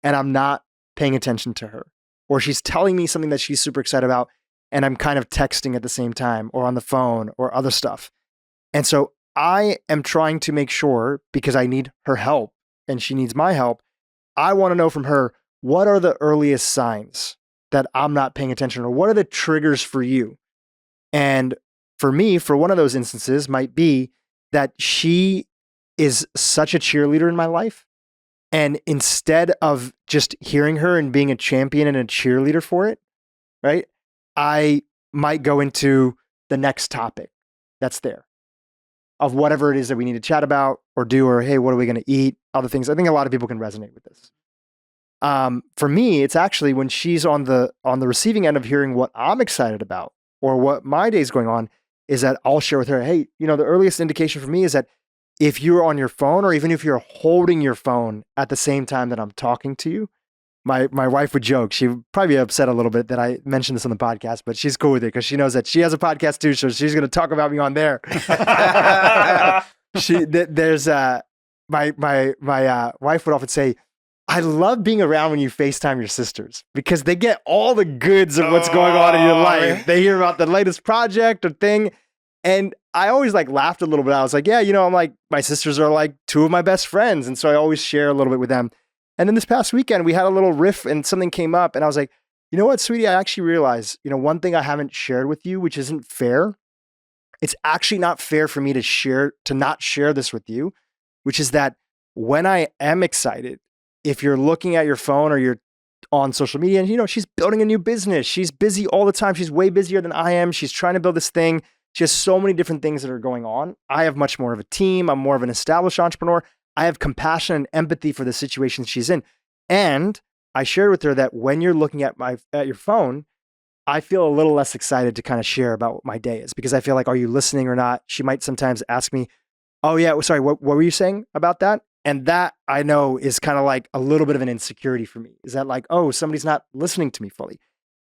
and I'm not paying attention to her. Or she's telling me something that she's super excited about, and I'm kind of texting at the same time or on the phone or other stuff. And so I am trying to make sure, because I need her help and she needs my help, I want to know from her, what are the earliest signs that I'm not paying attention, or what are the triggers for you? And for me, for one of those instances might be that she is such a cheerleader in my life. And instead of just hearing her and being a champion and a cheerleader for it, right, I might go into the next topic that's there of whatever it is that we need to chat about or do, or, hey, what are we going to eat? Other things. I think a lot of people can resonate with this. For me, it's actually when she's on the receiving end of hearing what I'm excited about or what my day's going on, is that I'll share with her, hey, the earliest indication for me is that if you're on your phone, or even if you're holding your phone at the same time that I'm talking to you, my wife would joke. She would probably be upset a little bit that I mentioned this on the podcast, but she's cool with it because she knows that she has a podcast too, so she's going to talk about me on there. My wife would often say, I love being around when you FaceTime your sisters because they get all the goods of what's going on in your life. They hear about the latest project or thing. And I always laughed a little bit. I was like, yeah, I'm like, my sisters are like two of my best friends. And so I always share a little bit with them. And then this past weekend, we had a little riff and something came up. And I was like, you know what, sweetie, I actually realized, one thing I haven't shared with you, which isn't fair. It's actually not fair for me to not share this with you, which is that when I am excited, if you're looking at your phone or you're on social media and, she's building a new business, she's busy all the time. She's way busier than I am. She's trying to build this thing. She has so many different things that are going on. I have much more of a team. I'm more of an established entrepreneur. I have compassion and empathy for the situation she's in. And I shared with her that when you're looking at your phone, I feel a little less excited to kind of share about what my day is, because I feel like, are you listening or not? She might sometimes ask me, oh yeah, sorry, what were you saying about that? And that I know is kind of like a little bit of an insecurity for me. Is that like, oh, somebody's not listening to me fully.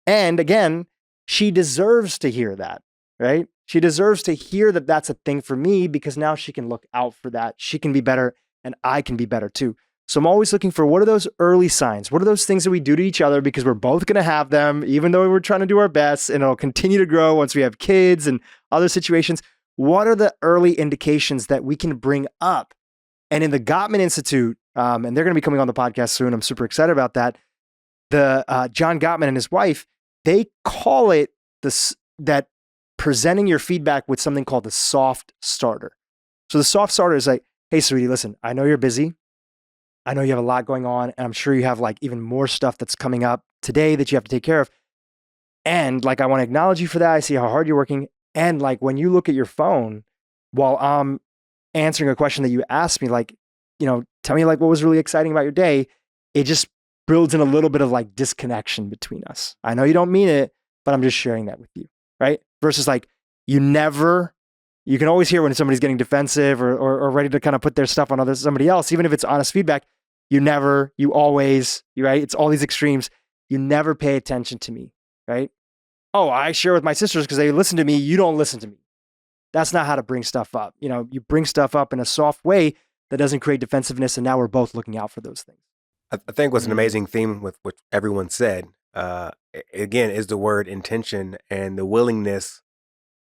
And again, she deserves to hear that, right? She deserves to hear that that's a thing for me, because now she can look out for that. She can be better and I can be better too. So I'm always looking for, what are those early signs? What are those things that we do to each other, because we're both going to have them, even though we're trying to do our best, and it'll continue to grow once we have kids and other situations. What are the early indications that we can bring up? And in the Gottman Institute, and they're going to be coming on the podcast soon. I'm super excited about that. The John Gottman and his wife, they call it that presenting your feedback with something called the soft starter. So the soft starter is like, hey, sweetie, listen, I know you're busy. I know you have a lot going on, and I'm sure you have even more stuff that's coming up today that you have to take care of. And I want to acknowledge you for that. I see how hard you're working. And when you look at your phone while I'm answering a question that you asked me, tell me what was really exciting about your day. It just builds in a little bit of like disconnection between us. I know you don't mean it, but I'm just sharing that with you, right? Versus like, you can always hear when somebody's getting defensive or ready to kind of put their stuff on somebody else, even if it's honest feedback. You always, right? It's all these extremes. You never pay attention to me, right? Oh, I share with my sisters because they listen to me. You don't listen to me. That's not how to bring stuff up. You bring stuff up in a soft way that doesn't create defensiveness. And now we're both looking out for those things. I think what's an amazing theme with what everyone said, again, is the word intention and the willingness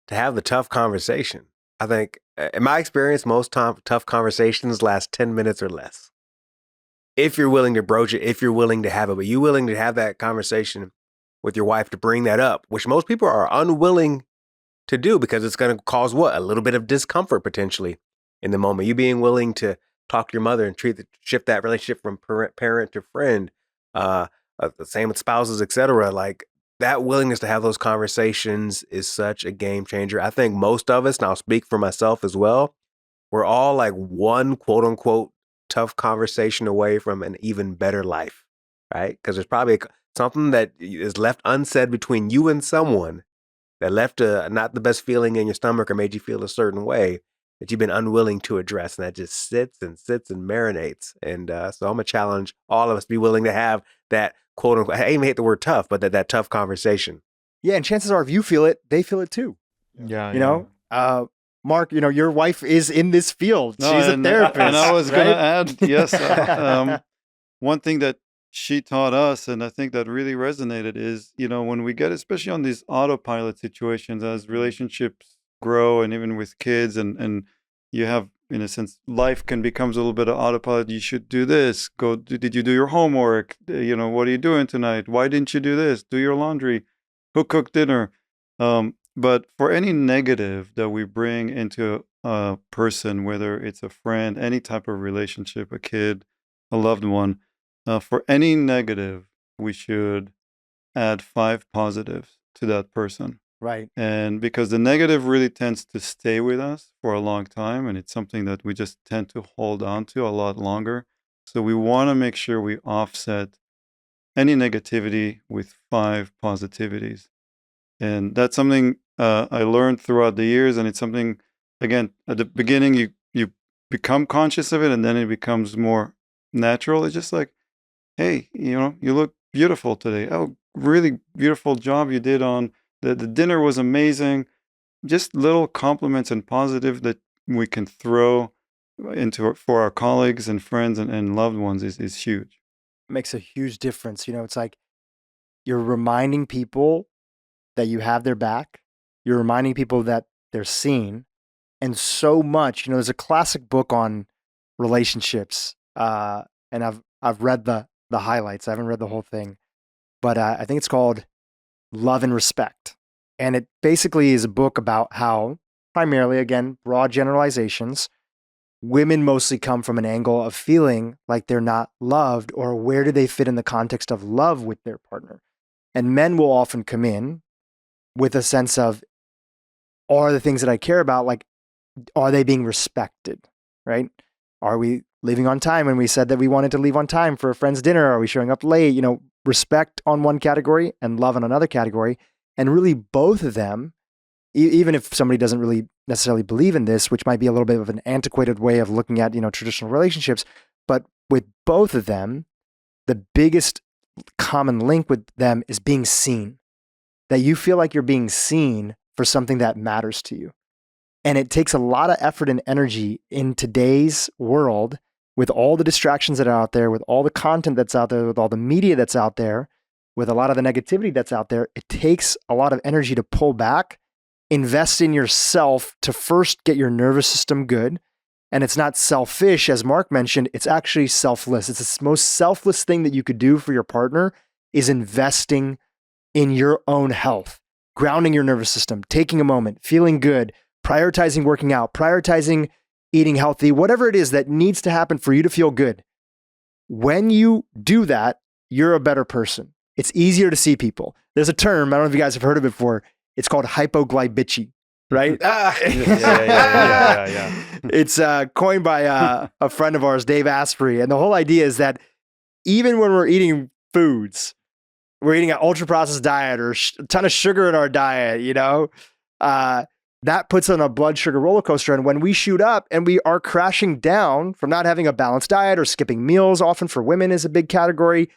to have the tough conversation. I think, in my experience, most tough conversations last 10 minutes or less. If you're willing to broach it, if you're willing to have it, but you willing to have that conversation with your wife to bring that up, which most people are unwilling to do because it's going to cause what? A little bit of discomfort potentially in the moment. You being willing to talk to your mother and shift that relationship from parent to friend, the same with spouses, etc. Like that willingness to have those conversations is such a game changer. I think most of us, and I'll speak for myself as well, we're all like one quote unquote tough conversation away from an even better life, right? Because there's probably something that is left unsaid between you and someone that left not the best feeling in your stomach or made you feel a certain way that you've been unwilling to address. And that just sits and marinates. And so I'm going to challenge all of us to be willing to have that quote unquote, I even hate the word tough, but that tough conversation. Yeah. And chances are if you feel it, they feel it too. Yeah. You know, Mark, your wife is in this field. No, She's a therapist. And I was right? going to add, yes, one thing that she taught us, and I think that really resonated, is, when we get, especially on these autopilot situations, as relationships grow, and even with kids, and you have, in a sense, life becomes a little bit of autopilot. You should do this. Did you do your homework? What are you doing tonight? Why didn't you do this? Do your laundry. Who cooked dinner? But for any negative that we bring into a person, whether it's a friend, any type of relationship, a kid, a loved one, for any negative, we should add 5 positives to that person. Right. And because the negative really tends to stay with us for a long time, and it's something that we just tend to hold on to a lot longer. So we want to make sure we offset any negativity with 5 positivities. And that's something I learned throughout the years, and it's something, again, at the beginning you become conscious of it, and then it becomes more natural. It's just like, hey, you look beautiful today. Oh, really beautiful job you did on the dinner was amazing. Just little compliments and positive that we can throw for our colleagues and friends and loved ones is huge. It makes a huge difference. It's like you're reminding people that you have their back. You're reminding people that they're seen. And so much, there's a classic book on relationships. And I've read the highlights. I haven't read the whole thing, but I think it's called Love and Respect. And it basically is a book about how, primarily, again, broad generalizations, women mostly come from an angle of feeling like they're not loved, or where do they fit in the context of love with their partner. And men will often come in with a sense of, are the things that I care about, like, are they being respected, right? Are we leaving on time when we said that we wanted to leave on time for a friend's dinner? Are we showing up late? Respect on one category and love on another category. And really both of them, even if somebody doesn't really necessarily believe in this, which might be a little bit of an antiquated way of looking at, traditional relationships, but with both of them, the biggest common link with them is being seen. That you feel like you're being seen for something that matters to you. And it takes a lot of effort and energy in today's world, with all the distractions that are out there, with all the content that's out there, with all the media that's out there, with a lot of the negativity that's out there. It takes a lot of energy to pull back, invest in yourself to first get your nervous system good. And it's not selfish, as Mark mentioned, it's actually selfless. It's the most selfless thing that you could do for your partner is investing in your own health, grounding your nervous system, taking a moment, feeling good, prioritizing working out, prioritizing eating healthy, whatever it is that needs to happen for you to feel good. When you do that, you're a better person. It's easier to see people. There's a term, I don't know if you guys have heard of it before. It's called hypoglycemia, right? Yeah. It's coined by a friend of ours, Dave Asprey. And the whole idea is that even when we're eating foods, we're eating an ultra processed diet or a ton of sugar in our diet, that puts on a blood sugar roller coaster. And when we shoot up and we are crashing down from not having a balanced diet or skipping meals, often for women is a big category,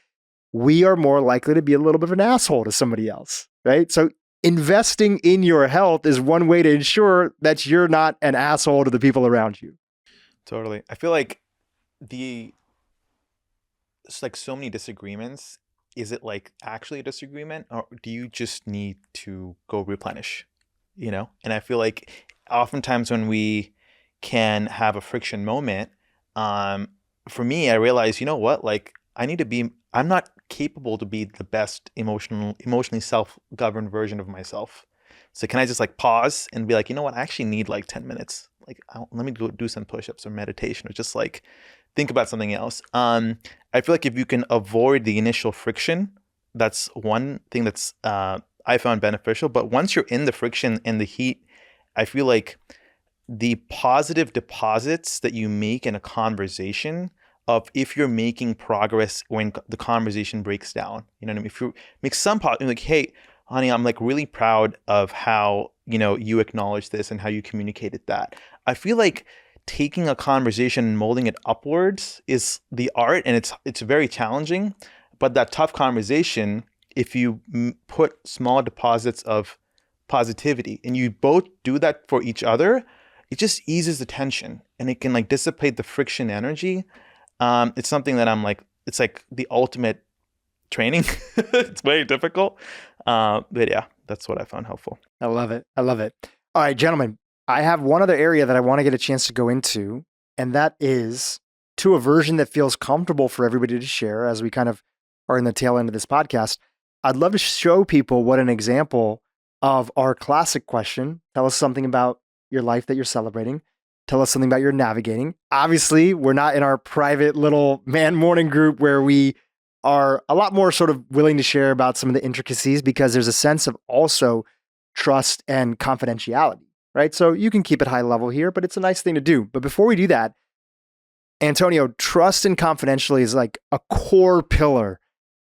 we are more likely to be a little bit of an asshole to somebody else, right? So investing in your health is one way to ensure that you're not an asshole to the people around you. Totally. I feel like it's like so many disagreements. Is it like actually a disagreement, or do you just need to go replenish? And I feel like oftentimes when we can have a friction moment, for me, I realize, like I'm not capable to be the best emotionally self-governed version of myself. So can I just like pause and be like, you know what, I actually need like 10 minutes. Like, let me do some push-ups or meditation or just like think about something else. I feel like if you can avoid the initial friction, that's one thing that's I found beneficial. But once you're in the friction and the heat, I feel like the positive deposits that you make in a conversation of if you're making progress when the conversation breaks down, you know what I mean? If you make some like, hey, honey, I'm like really proud of how, you acknowledge this and how you communicated that. I feel like taking a conversation and molding it upwards is the art, and it's very challenging. But that tough conversation, if you put small deposits of positivity and you both do that for each other, it just eases the tension and it can like dissipate the friction energy. It's something that I'm like, it's like the ultimate training. It's very difficult. But yeah, that's what I found helpful. I love it. All right, gentlemen, I have one other area that I want to get a chance to go into, and that is to a version that feels comfortable for everybody to share as we kind of are in the tail end of this podcast. I'd love to show people what an example of our classic question. Tell us something about your life that you're celebrating. Tell us something about your navigating. Obviously, we're not in our private little man morning group where we are a lot more sort of willing to share about some of the intricacies because there's a sense of also trust and confidentiality, right? So you can keep it high level here, but it's a nice thing to do. But before we do that, Antonio, trust and confidentiality is like a core pillar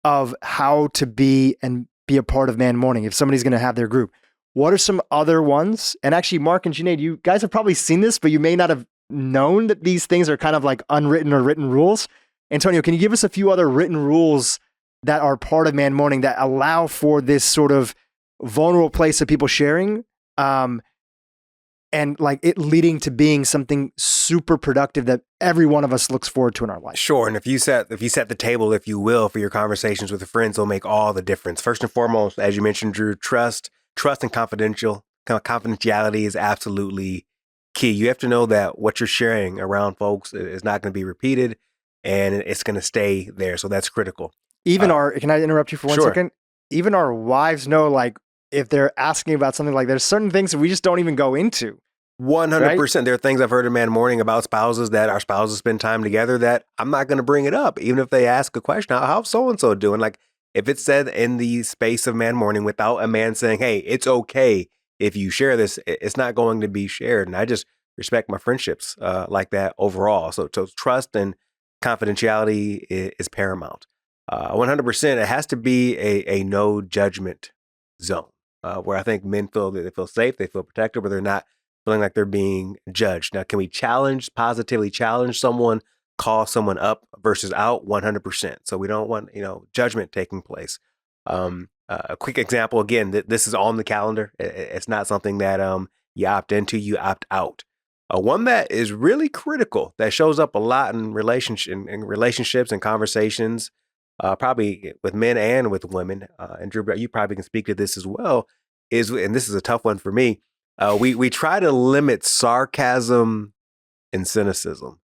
of how to be and be a part of Man Morning if somebody's going to have their group. What are some other ones? And actually, Mark and Junaid, you guys have probably seen this, but you may not have known that these things are kind of like unwritten or written rules. Antonio, can you give us a few other written rules that are part of Man Morning that allow for this sort of vulnerable place of people sharing and like it leading to being something super productive that every one of us looks forward to in our life? Sure. And if you set the table, if you will, for your conversations with your friends, it'll make all the difference. First and foremost, as you mentioned, Dhru, trust and confidentiality is absolutely key. You have to know that what you're sharing around folks is not going to be repeated and it's going to stay there. So that's critical. Even can I interrupt you for 1 Sure. second? Even our wives know, like, if they're asking about something, like there's certain things that we just don't even go into. 100%. Right? There are things I've heard in Man Morning about spouses that our spouses spend time together that I'm not going to bring it up. Even if they ask a question, how's so-and-so doing? Like if it's said in the space of Man Morning without a man saying, hey, it's okay if you share this, it's not going to be shared. And I just respect my friendships like that overall. So trust and confidentiality is paramount. 100%. It has to be a no judgment zone where I think men feel that they feel safe, they feel protected, but they're not feeling like they're being judged. Now, can we positively challenge someone, call someone up versus out? 100%. So we don't want, judgment taking place. A quick example, again, this is on the calendar. It's not something that you opt into, you opt out. One that is really critical, that shows up a lot in relationships and conversations, probably with men and with women. And Dhru, you probably can speak to this as well, and this is a tough one for me. We try to limit sarcasm and cynicism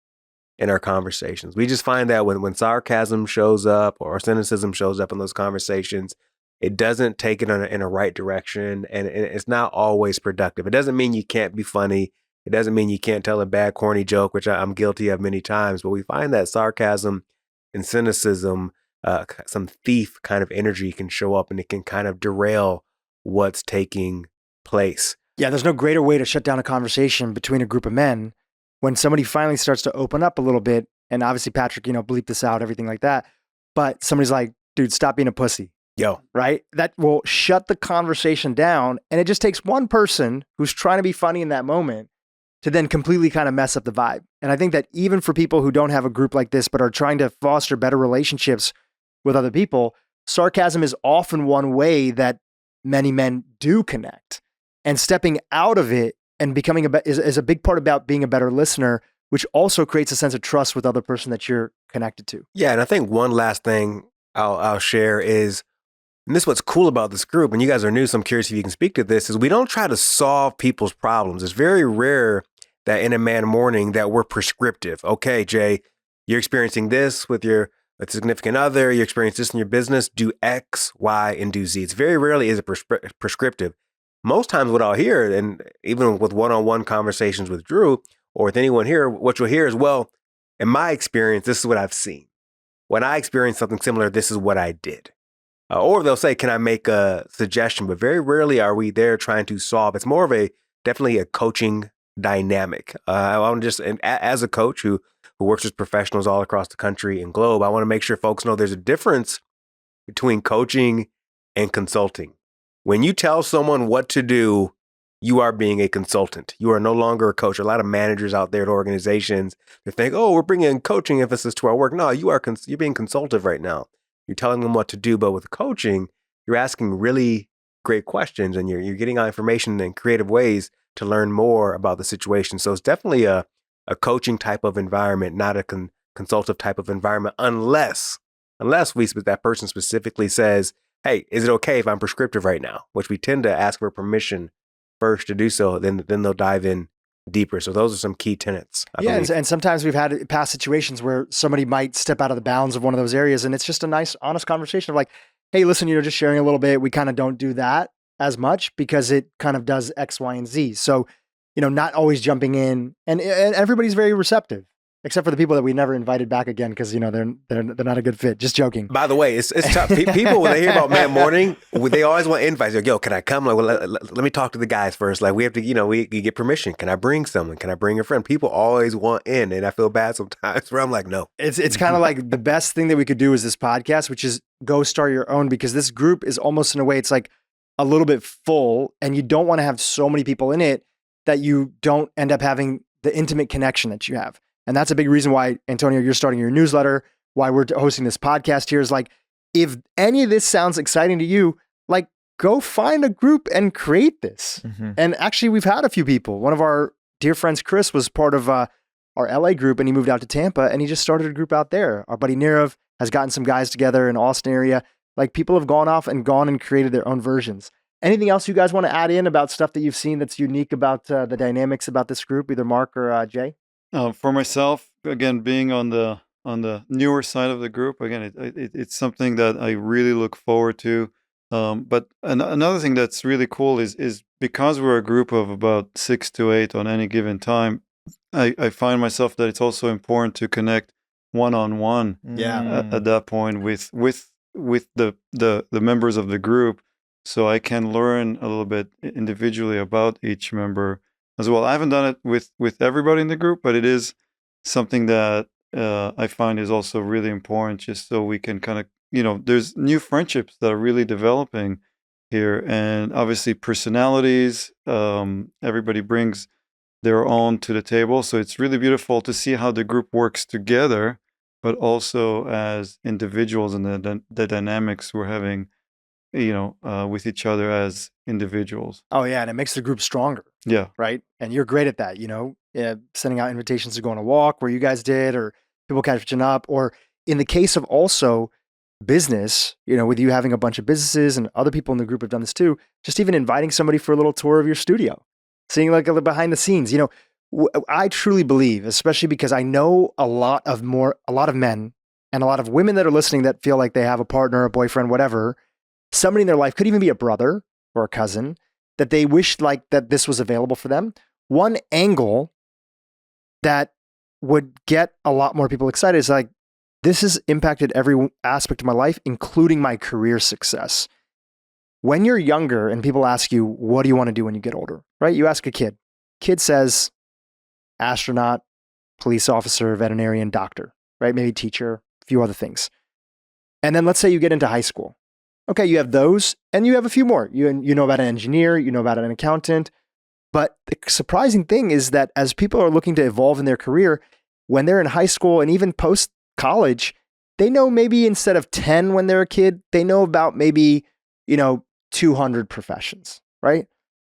in our conversations. We just find that when sarcasm shows up or cynicism shows up in those conversations, it doesn't take it in a right direction, and it's not always productive. It doesn't mean you can't be funny. It doesn't mean you can't tell a bad, corny joke, which I'm guilty of many times, but we find that sarcasm and cynicism, some thief kind of energy can show up and it can kind of derail what's taking place. Yeah, there's no greater way to shut down a conversation between a group of men when somebody finally starts to open up a little bit. And obviously, Patrick, bleep this out, everything like that. but somebody's like, dude, stop being a pussy. Yo, Right? That will shut the conversation down. And it just takes one person who's trying to be funny in that moment to then completely kind of mess up the vibe. And I think that even for people who don't have a group like this, but are trying to foster better relationships with other people, sarcasm is often one way that many men do connect. And stepping out of it and becoming is a big part about being a better listener, which also creates a sense of trust with the other person that you're connected to. yeah, and I think one last thing I'll share is, and this is what's cool about this group, and you guys are new, so I'm curious if you can speak to this, is we don't try to solve people's problems. It's very rare that in a man morning that we're prescriptive. Okay, Jay, you're experiencing this with your significant other, you experience this in your business, do X, Y, and do Z. It's very rarely is it prescriptive. Most times what I'll hear, and even with one-on-one conversations with Dhru or with anyone here, what you'll hear is, well, in my experience, this is what I've seen. When I experienced something similar, this is what I did. Or they'll say, can I make a suggestion? But very rarely are we there trying to solve. It's more of definitely a coaching dynamic. I want to just, and as a coach who works with professionals all across the country and globe, I want to make sure folks know there's a difference between coaching and consulting. When you tell someone what to do, you are being a consultant. You are no longer a coach. A lot of managers out there at organizations, they think, oh, we're bringing coaching emphasis to our work. No, you're being consultative right now. You're telling them what to do, but with coaching, you're asking really great questions and you're getting out information in creative ways to learn more about the situation. So it's definitely a coaching type of environment, not a consultative type of environment, unless that person specifically says, hey, is it okay if I'm prescriptive right now? Which we tend to ask for permission first to do so, then they'll dive in deeper. So those are some key tenets. I believe. And sometimes we've had past situations where somebody might step out of the bounds of one of those areas, and it's just a nice, honest conversation of like, hey, listen, just sharing a little bit. We kind of don't do that as much because it kind of does X, Y, and Z. So, not always jumping in, and everybody's very receptive, except for the people that we never invited back again because they're not a good fit. Just joking. By the way, it's tough. People when they hear about Man Morning, they always want invites. Like, yo, can I come? Like, well, let me talk to the guys first. Like, we have to, we get permission. Can I bring someone? Can I bring a friend? People always want in, and I feel bad sometimes where I'm like, no. It's kind of like the best thing that we could do is this podcast, which is go start your own, because this group is almost in a way it's like a little bit full, and you don't want to have so many people in it that you don't end up having the intimate connection that you have. And that's a big reason why, Antonio, you're starting your newsletter, why we're hosting this podcast here is like, if any of this sounds exciting to you, like go find a group and create this. Mm-hmm. And actually, we've had a few people. One of our dear friends, Chris, was part of our LA group, and he moved out to Tampa, and he just started a group out there. Our buddy Nirav has gotten some guys together in Austin area. Like people have gone and created their own versions. Anything else you guys want to add in about stuff that you've seen that's unique about the dynamics about this group, either Mark or Jay? For myself, again, being on the newer side of the group, again, it's something that I really look forward to. But another thing that's really cool is because we're a group of about 6 to 8 on any given time, I find myself that it's also important to connect one-on-one. At that point with the members of the group, so I can learn a little bit individually about each member as well. I haven't done it with everybody in the group, but it is something that I find is also really important, just so we can kind of, there's new friendships that are really developing here. And obviously personalities, everybody brings their own to the table. So it's really beautiful to see how the group works together, but also as individuals and the dynamics we're having, with each other as individuals. Oh yeah, and it makes the group stronger. Yeah. Right? And you're great at that, sending out invitations to go on a walk where you guys did, or people catching up, or in the case of also business, with you having a bunch of businesses and other people in the group have done this too, just even inviting somebody for a little tour of your studio, seeing like the behind the scenes, I truly believe, especially because I know a lot of men and a lot of women that are listening that feel like they have a partner, a boyfriend, whatever, somebody in their life, could even be a brother or a cousin, that they wish like that this was available for them. One angle that would get a lot more people excited is like, this has impacted every aspect of my life, including my career success. When you're younger and people ask you, what do you want to do when you get older, right? You ask a kid. Kid says, astronaut, police officer, veterinarian, doctor, right? Maybe teacher, a few other things. And then let's say you get into high school. Okay, you have those and you have a few more. You know about an engineer, you know about an accountant. But the surprising thing is that as people are looking to evolve in their career, when they're in high school and even post college, they know maybe instead of 10 when they're a kid, they know about maybe, 200 professions, right?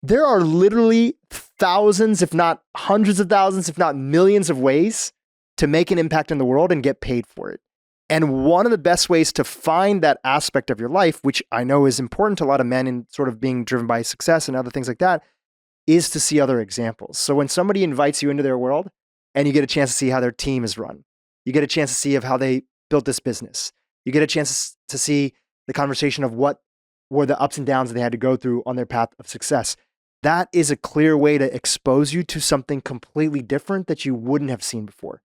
There are literally thousands, if not hundreds of thousands, if not millions of ways to make an impact in the world and get paid for it. And one of the best ways to find that aspect of your life, which I know is important to a lot of men in sort of being driven by success and other things like that, is to see other examples. So when somebody invites you into their world and you get a chance to see how their team is run, you get a chance to see of how they built this business, you get a chance to see the conversation of what were the ups and downs that they had to go through on their path of success. That is a clear way to expose you to something completely different that you wouldn't have seen before.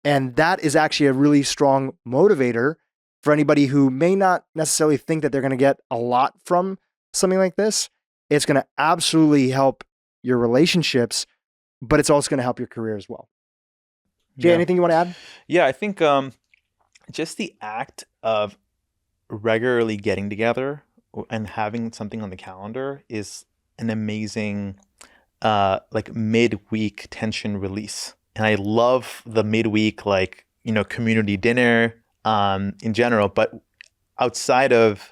And that is actually a really strong motivator for anybody who may not necessarily think that they're going to get a lot from something like this. It's going to absolutely help your relationships, but it's also going to help your career as well. Jay, anything you want to add? Yeah, I think just the act of regularly getting together and having something on the calendar is an amazing like midweek tension release. And I love the midweek, community dinner in general. But outside of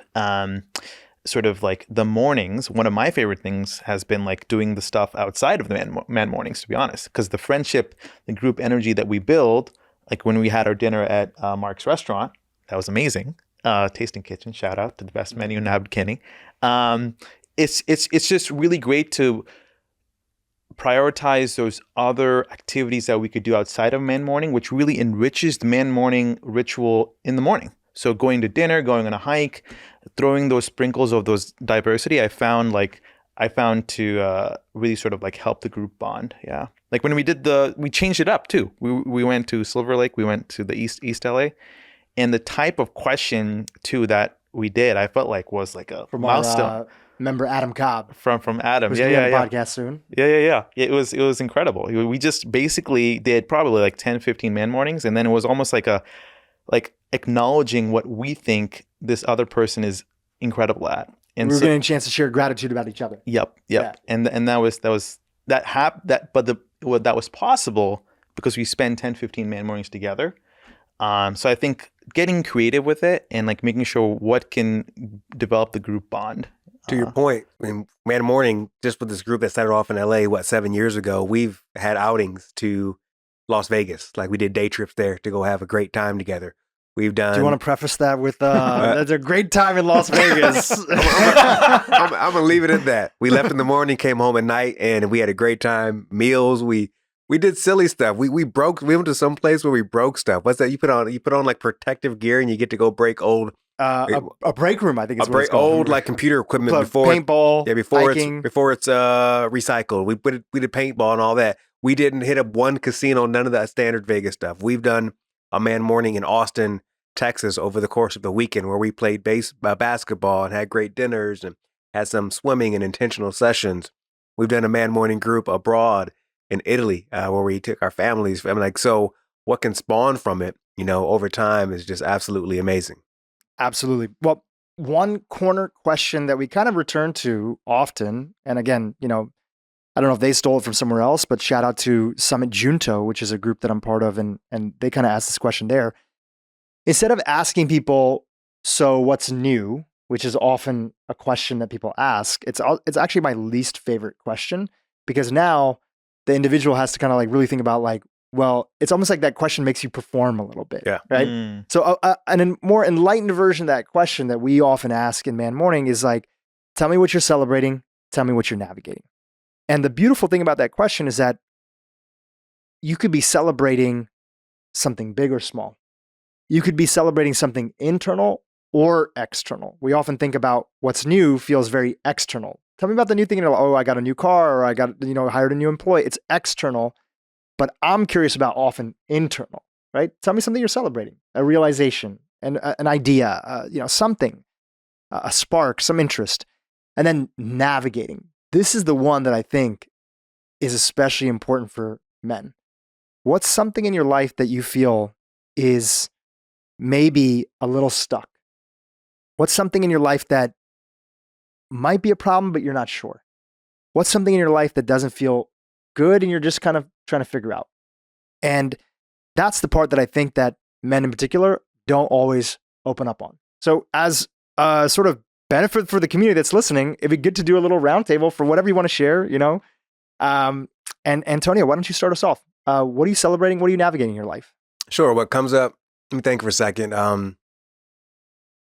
sort of like the mornings, one of my favorite things has been like doing the stuff outside of the man mornings, to be honest, because the friendship, the group energy that we build, like when we had our dinner at Mark's restaurant, that was amazing. Tasting Kitchen, shout out to the best menu in Abd-Kinney. It's just really great to prioritize those other activities that we could do outside of man morning, which really enriches the man morning ritual in the morning. So going to dinner, going on a hike, throwing those sprinkles of those diversity, I found to really sort of like help the group bond. Yeah. Like when we changed it up too. We went to Silver Lake, we went to the East LA, and the type of question too that we did, I felt like was like a milestone. Member Adam Cobb from Adam. Who's gonna be on the podcast soon. Yeah. It was incredible. We just basically did probably like 10, 15 man mornings, and then it was almost like acknowledging what we think this other person is incredible at. And we were getting a chance to share gratitude about each other. Yep. Yeah. And that was possible because we spend 10, 15 man mornings together. So I think getting creative with it and like making sure what can develop the group bond. To your point, man morning, just with this group that started off in LA, 7 years ago, we've had outings to Las Vegas. Like we did day trips there to go have a great time together. We've done. Do you want to preface that with that's a great time in Las Vegas? I'm gonna leave it at that. We left in the morning, came home at night, and we had a great time. Meals. We did silly stuff. We went to some place where we broke stuff. What's that? You put on like protective gear and you get to go break old. A break room, I think it's what it's called. Old like computer equipment before paintball. Yeah, before it's recycled. We did paintball and all that. We didn't hit up one casino, none of that standard Vegas stuff. We've done a man morning in Austin, Texas over the course of the weekend where we played basketball and had great dinners and had some swimming and intentional sessions. We've done a man morning group abroad in Italy where we took our families. So what can spawn from it, over time is just absolutely amazing. Absolutely. Well, one corner question that we kind of return to often, and again, I don't know if they stole it from somewhere else, but shout out to Summit Junto, which is a group that I'm part of, and they kind of asked this question there. Instead of asking people, so what's new, which is often a question that people ask, it's actually my least favorite question, because now the individual has to kind of like really think about like, well, it's almost like that question makes you perform a little bit, right? So a more enlightened version of that question that we often ask in Man Morning is like, tell me what you're celebrating, tell me what you're navigating. And the beautiful thing about that question is that you could be celebrating something big or small. You could be celebrating something internal or external. We often think about what's new feels very external. Tell me about the new thing. I got a new car, or I got, hired a new employee. It's external. But I'm curious about often internal, right? Tell me something you're celebrating, a realization, an idea, something, a spark, some interest, and then navigating. This is the one that I think is especially important for men. What's something in your life that you feel is maybe a little stuck? What's something in your life that might be a problem, but you're not sure? What's something in your life that doesn't feel good and you're just kind of trying to figure out? And that's the part that I think that men in particular don't always open up on. So as a sort of benefit for the community that's listening, it'd be good to do a little roundtable for whatever you want to share, And Antonio, why don't you start us off? What are you celebrating? What are you navigating in your life? Sure. What comes up, let me think for a second.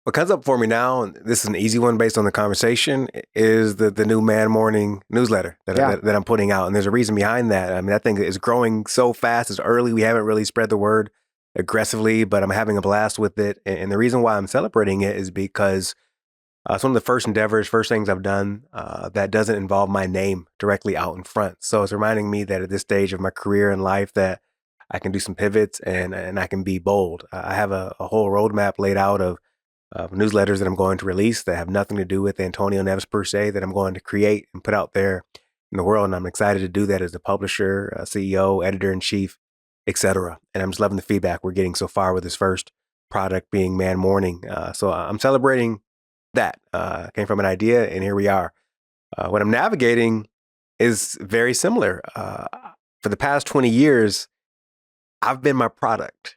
What comes up for me now, and this is an easy one based on the conversation, is the new Man Morning newsletter that I'm putting out. And there's a reason behind that. I mean, I think it's growing so fast. It's early. We haven't really spread the word aggressively, but I'm having a blast with it. And the reason why I'm celebrating it is because it's one of the first things I've done that doesn't involve my name directly out in front. So it's reminding me that at this stage of my career and life that I can do some pivots and I can be bold. I have a whole roadmap laid out of newsletters that I'm going to release that have nothing to do with Antonio Neves per se, that I'm going to create and put out there in the world. And I'm excited to do that as a publisher, CEO, editor-in-chief, etc. And I'm just loving the feedback we're getting so far with this first product being Man Morning. So I'm celebrating that. Came from an idea and here we are. What I'm navigating is very similar. For the past 20 years, I've been my product.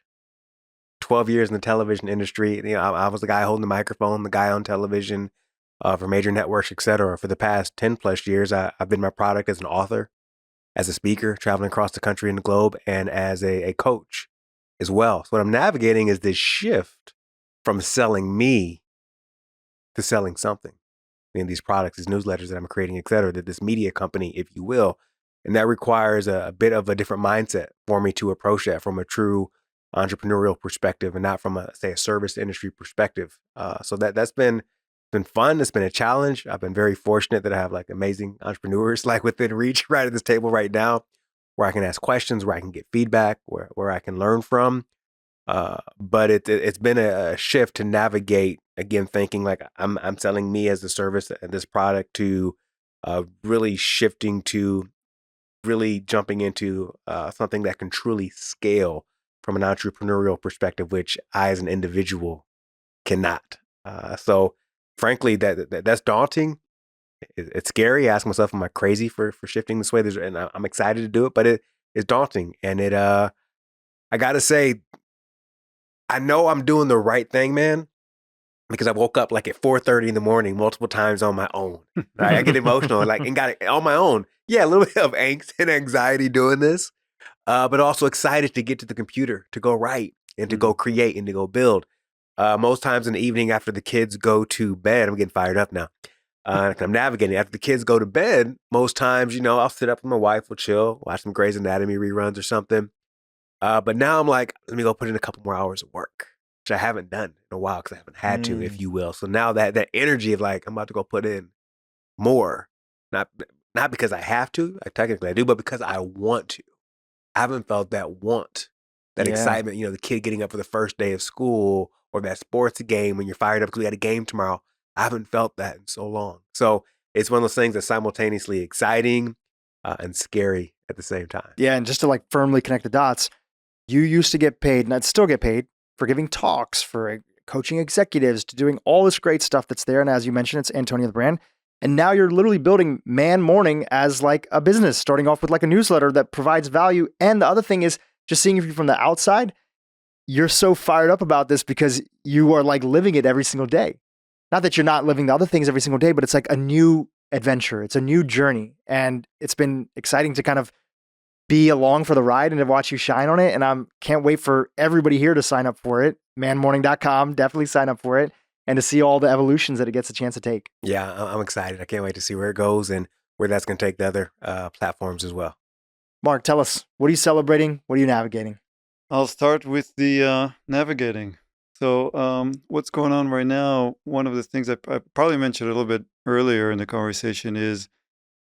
12 years in the television industry. I was the guy holding the microphone, the guy on television for major networks, et cetera. For the past 10 plus years, I've been my product as an author, as a speaker, traveling across the country and the globe, and as a coach as well. So what I'm navigating is this shift from selling me to selling something. These products, these newsletters that I'm creating, et cetera, that this media company, if you will. And that requires a bit of a different mindset for me to approach that from a true entrepreneurial perspective and not from a service industry perspective. So that's been fun. It's been a challenge. I've been very fortunate that I have amazing entrepreneurs within reach right at this table right now, where I can ask questions, where I can get feedback, where I can learn from. But it's been a shift to navigate, again, thinking I'm selling me as a service and this product to really shifting to really jumping into something that can truly scale from an entrepreneurial perspective, which I as an individual cannot. So frankly, that's daunting. It's scary. I ask myself, am I crazy for shifting this way? And I'm excited to do it, but it's daunting. And I got to say, I know I'm doing the right thing, man, because I woke up at 4:30 in the morning multiple times on my own. Right? I get emotional and got it on my own. Yeah, a little bit of angst and anxiety doing this. But also excited to get to the computer, to go write and to go create and to go build. Most times in the evening after the kids go to bed, I'm getting fired up now. I'm navigating. After the kids go to bed, most times, I'll sit up with my wife, we'll chill, watch some Grey's Anatomy reruns or something. But now I'm let me go put in a couple more hours of work, which I haven't done in a while because I haven't had to, if you will. So now that energy of I'm about to go put in more, not because I have to, technically I do, but because I want to. I haven't felt that want, that excitement, the kid getting up for the first day of school or that sports game when you're fired up because we got a game tomorrow. I haven't felt that in so long. So it's one of those things that's simultaneously exciting and scary at the same time. Yeah. And just to firmly connect the dots, you used to get paid, and I'd still get paid for giving talks, for coaching executives, to doing all this great stuff that's there. And as you mentioned, it's Antonio the brand. And now you're literally building Man Morning as a business, starting off with a newsletter that provides value. And the other thing is, just seeing you from the outside, you're so fired up about this because you are living it every single day. Not that you're not living the other things every single day, but it's a new adventure. It's a new journey. And it's been exciting to kind of be along for the ride and to watch you shine on it. And I can't wait for everybody here to sign up for it. manmorning.com, definitely sign up for it. And to see all the evolutions that it gets a chance to take. Yeah, I'm excited. I can't wait to see where it goes and where that's going to take the other platforms as well. Mark, tell us, what are you celebrating? What are you navigating? I'll start with the navigating. So what's going on right now, one of the things I probably mentioned a little bit earlier in the conversation is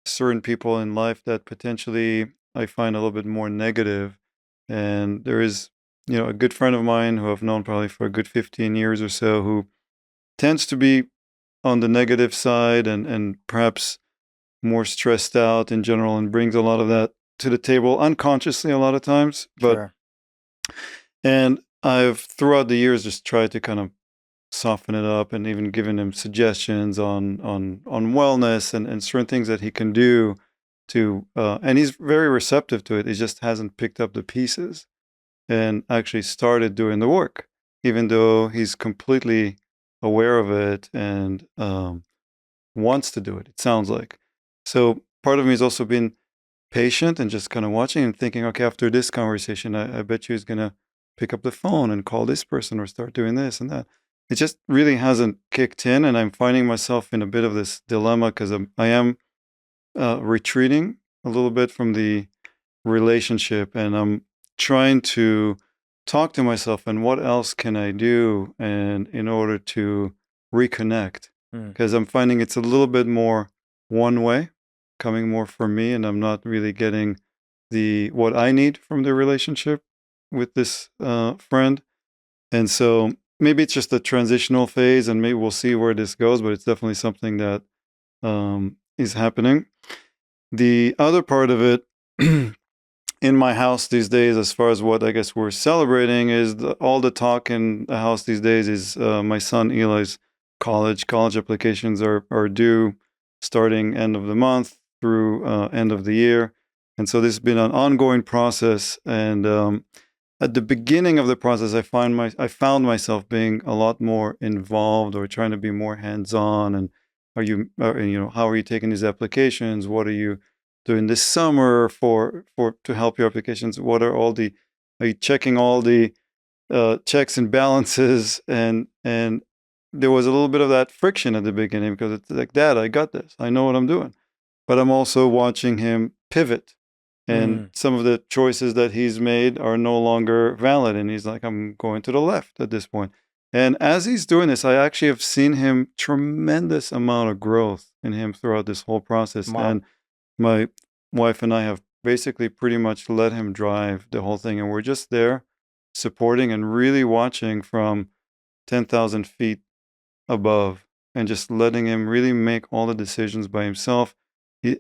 certain people in life that potentially I find a little bit more negative. And there is, a good friend of mine who I've known probably for a good 15 years or so, who tends to be on the negative side and perhaps more stressed out in general, and brings a lot of that to the table unconsciously a lot of times. But Sure. And I've throughout the years just tried to kind of soften it up, and even giving him suggestions on wellness and certain things that he can do to and he's very receptive to it. He just hasn't picked up the pieces and actually started doing the work, even though he's completely aware of it and wants to do it, it sounds like. So part of me has also been patient and just kind of watching and thinking, okay, after this conversation, I bet you he's going to pick up the phone and call this person or start doing this and that. It just really hasn't kicked in. And I'm finding myself in a bit of this dilemma because I am retreating a little bit from the relationship, and I'm trying to talk to myself and what else can I do and in order to reconnect, because I'm finding it's a little bit more one way, coming more from me, and I'm not really getting the what I need from the relationship with this friend. And so maybe it's just a transitional phase, and maybe we'll see where this goes, but it's definitely something that is happening. The other part of it in my house these days, as far as what I guess we're celebrating, is all the talk in the house these days is my son Eli's college applications are due starting end of the month through end of the year. And so this has been an ongoing process. And at the beginning of the process, I found myself being a lot more involved or trying to be more hands-on. And how are you taking these applications? What are you doing this summer to help your applications? Are you checking all the checks and balances? And there was a little bit of that friction at the beginning because it's like, Dad, I got this. I know what I'm doing. But I'm also watching him pivot. And some of the choices that he's made are no longer valid. And he's like, I'm going to the left at this point. And as he's doing this, I actually have seen him tremendous amount of growth in him throughout this whole process. Wow. And my wife and I have basically pretty much let him drive the whole thing. And we're just there supporting and really watching from 10,000 feet above and just letting him really make all the decisions by himself.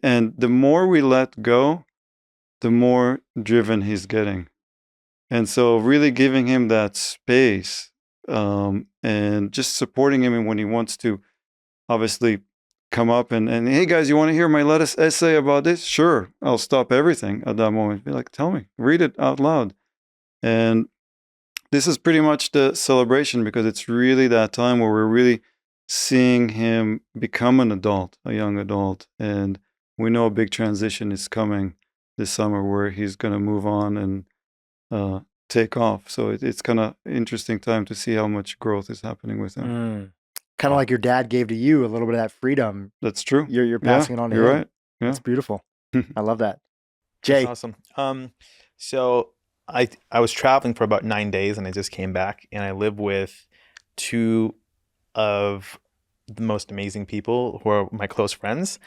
And the more we let go, the more driven he's getting. And so really giving him that space and just supporting him when he wants to obviously come up and hey guys, you want to hear my latest essay about this? Sure, I'll stop everything at that moment. Be like, tell me, read it out loud. And this is pretty much the celebration because it's really that time where we're really seeing him become an adult, a young adult. And we know a big transition is coming this summer where he's going to move on and take off. So it's kind of interesting time to see how much growth is happening with him. Kind of like your dad gave to you a little bit of that freedom. That's true. You're passing it on to you're him. right. Yeah. That's beautiful. I love that. Jay. That's awesome. So I was traveling for about 9 days and I just came back, and I live with two of the most amazing people who are my close friends.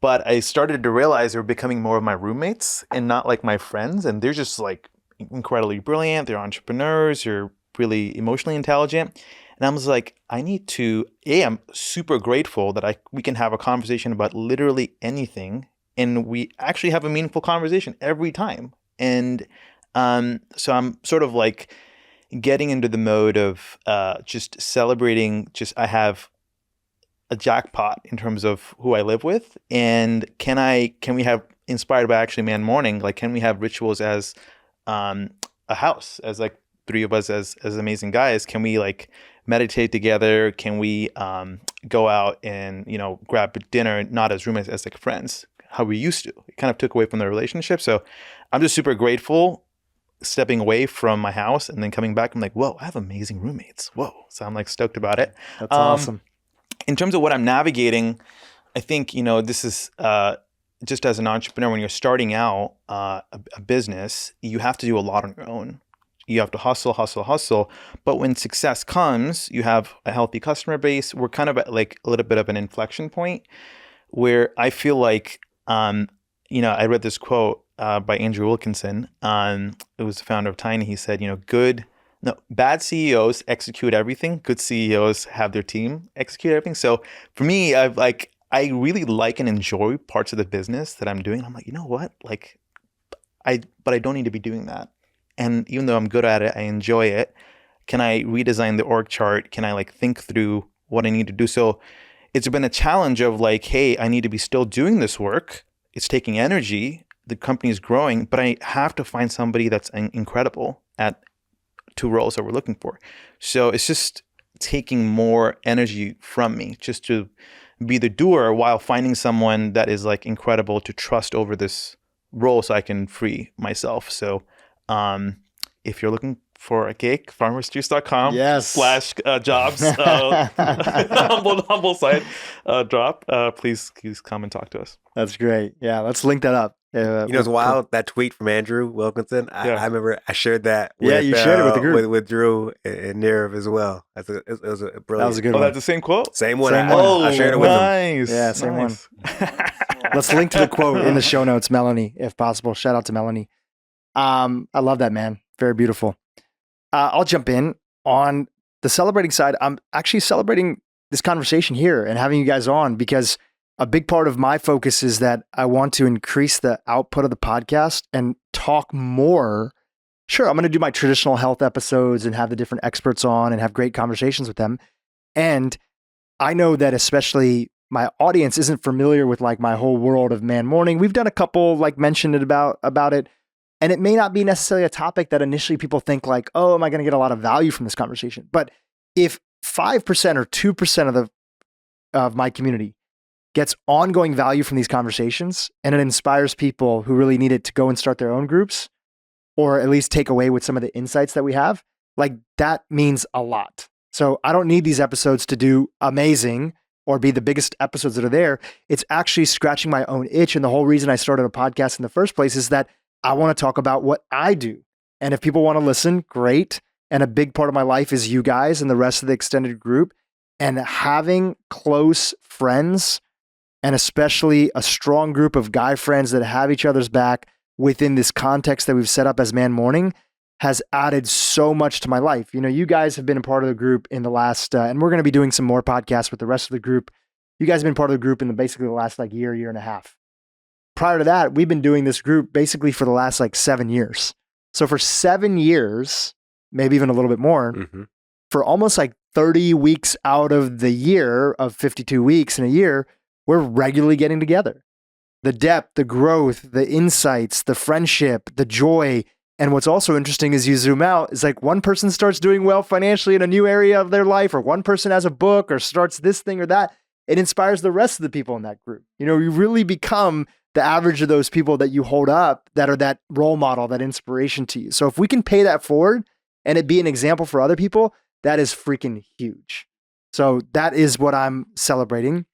But I started to realize they were becoming more of my roommates and not like my friends. And they're just like incredibly brilliant. They're entrepreneurs. They're really emotionally intelligent. And I was like, I'm super grateful that we can have a conversation about literally anything. And we actually have a meaningful conversation every time. And so I'm sort of like getting into the mode of just celebrating. I have a jackpot in terms of who I live with, and can we have, inspired by actually Man Morning, like can we have rituals as a house, as like three of us as amazing guys? Can we like meditate together? Can we go out and grab dinner, not as roommates, as like friends, how we used to? It kind of took away from the relationship. So I'm just super grateful stepping away from my house and then coming back. I'm like, whoa, I have amazing roommates. Whoa. So I'm like stoked about it. That's awesome. In terms of what I'm navigating, I think, this is just as an entrepreneur, when you're starting out a business, you have to do a lot on your own. You have to hustle. But when success comes, you have a healthy customer base. We're kind of at like a little bit of an inflection point where I feel like, I read this quote by Andrew Wilkinson. It was the founder of Tiny. He said, bad CEOs execute everything. Good CEOs have their team execute everything. So for me, I really like and enjoy parts of the business that I'm doing. I'm like, you know what? But I don't need to be doing that. And even though I'm good at it, I enjoy it. Can I redesign the org chart? Can I like think through what I need to do? So it's been a challenge of like, hey, I need to be still doing this work. It's taking energy. The company is growing, but I have to find somebody that's incredible at two roles that we're looking for. So it's just taking more energy from me just to be the doer while finding someone that is like incredible to trust over this role so I can free myself. So if you're looking for a gig, farmersjuice.com Yes. / jobs, humble site drop. Please come and talk to us. That's great. Yeah, let's link that up. It's wild, that tweet from Andrew Wilkinson. I remember I shared that with, you shared it with the group. with Drew and Nirav as well. It was a brilliant. That was a good Oh, one. that's the same quote? Same one. Same I shared it with him. Nice. Yeah, same one. Let's link to the quote in the show notes, Melanie, if possible. Shout out to Melanie. I love that, man. Very beautiful. I'll jump in on the celebrating side. I'm actually celebrating this conversation here and having you guys on because a big part of my focus is that I want to increase the output of the podcast and talk more. Sure, I'm going to do my traditional health episodes and have the different experts on and have great conversations with them. And I know that especially my audience isn't familiar with like my whole world of man morning. We've done a couple like mentioned it about it. And it may not be necessarily a topic that initially people think like, oh, am I going to get a lot of value from this conversation? But if 5% or 2% of my community gets ongoing value from these conversations and it inspires people who really need it to go and start their own groups or at least take away with some of the insights that we have, like that means a lot. So I don't need these episodes to do amazing or be the biggest episodes that are there. It's actually scratching my own itch. And the whole reason I started a podcast in the first place is that I want to talk about what I do. And if people want to listen, great. And a big part of my life is you guys and the rest of the extended group. And having close friends and especially a strong group of guy friends that have each other's back within this context that we've set up as Man Morning has added so much to my life. You know, you guys have been a part of the group in the last, and we're going to be doing some more podcasts with the rest of the group. You guys have been part of the group in basically the last like year and a half. Prior to that, we've been doing this group basically for the last like 7 years. So for 7 years, maybe even a little bit more, for almost like 30 weeks out of the year of 52 weeks in a year, we're regularly getting together. The depth, the growth, the insights, the friendship, the joy. And what's also interesting is you zoom out, is like one person starts doing well financially in a new area of their life, or one person has a book or starts this thing or that. It inspires the rest of the people in that group. You know, you really become the average of those people that you hold up that are that role model, that inspiration to you. So if we can pay that forward and it be an example for other people, that is freaking huge. So that is what I'm celebrating.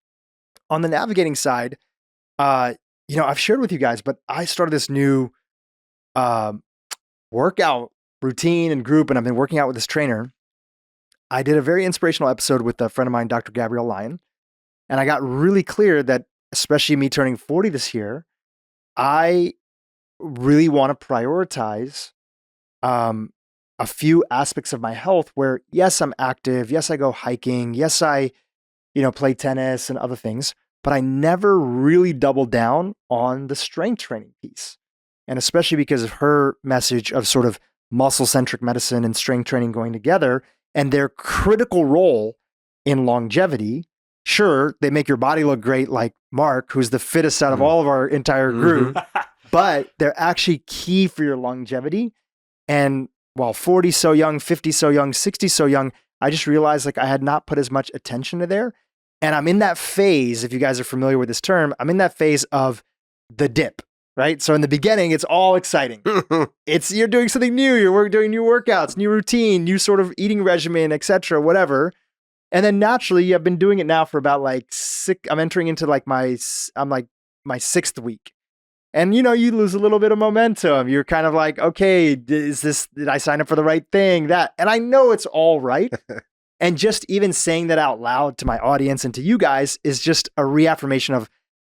On the navigating side, you know, I've shared with you guys, but I started this new workout routine and group, and I've been working out with this trainer. I did a very inspirational episode with a friend of mine, Dr. Gabrielle Lyon, and I got really clear that, especially me turning 40 this year, I really want to prioritize a few aspects of my health where, yes, I'm active. Yes, I go hiking. Yes, I, play tennis and other things, but I never really doubled down on the strength training piece. And especially because of her message of sort of muscle-centric medicine and strength training going together and their critical role in longevity. Sure, they make your body look great, like Mark, who's the fittest out of all of our entire group, but they're actually key for your longevity. And while 40 so young, 50 so young, 60 so young, I just realized like I had not put as much attention to there. And I'm in that phase, if you guys are familiar with this term, I'm in that phase of the dip, right? So in the beginning, it's all exciting. You're doing something new, you're doing new workouts, new routine, new sort of eating regimen, etc., whatever. And then naturally, I've been doing it now for about like I'm entering into like my 6th week. And you lose a little bit of momentum. You're kind of like, okay, did I sign up for the right thing? And I know it's all right. And just even saying that out loud to my audience and to you guys is just a reaffirmation of,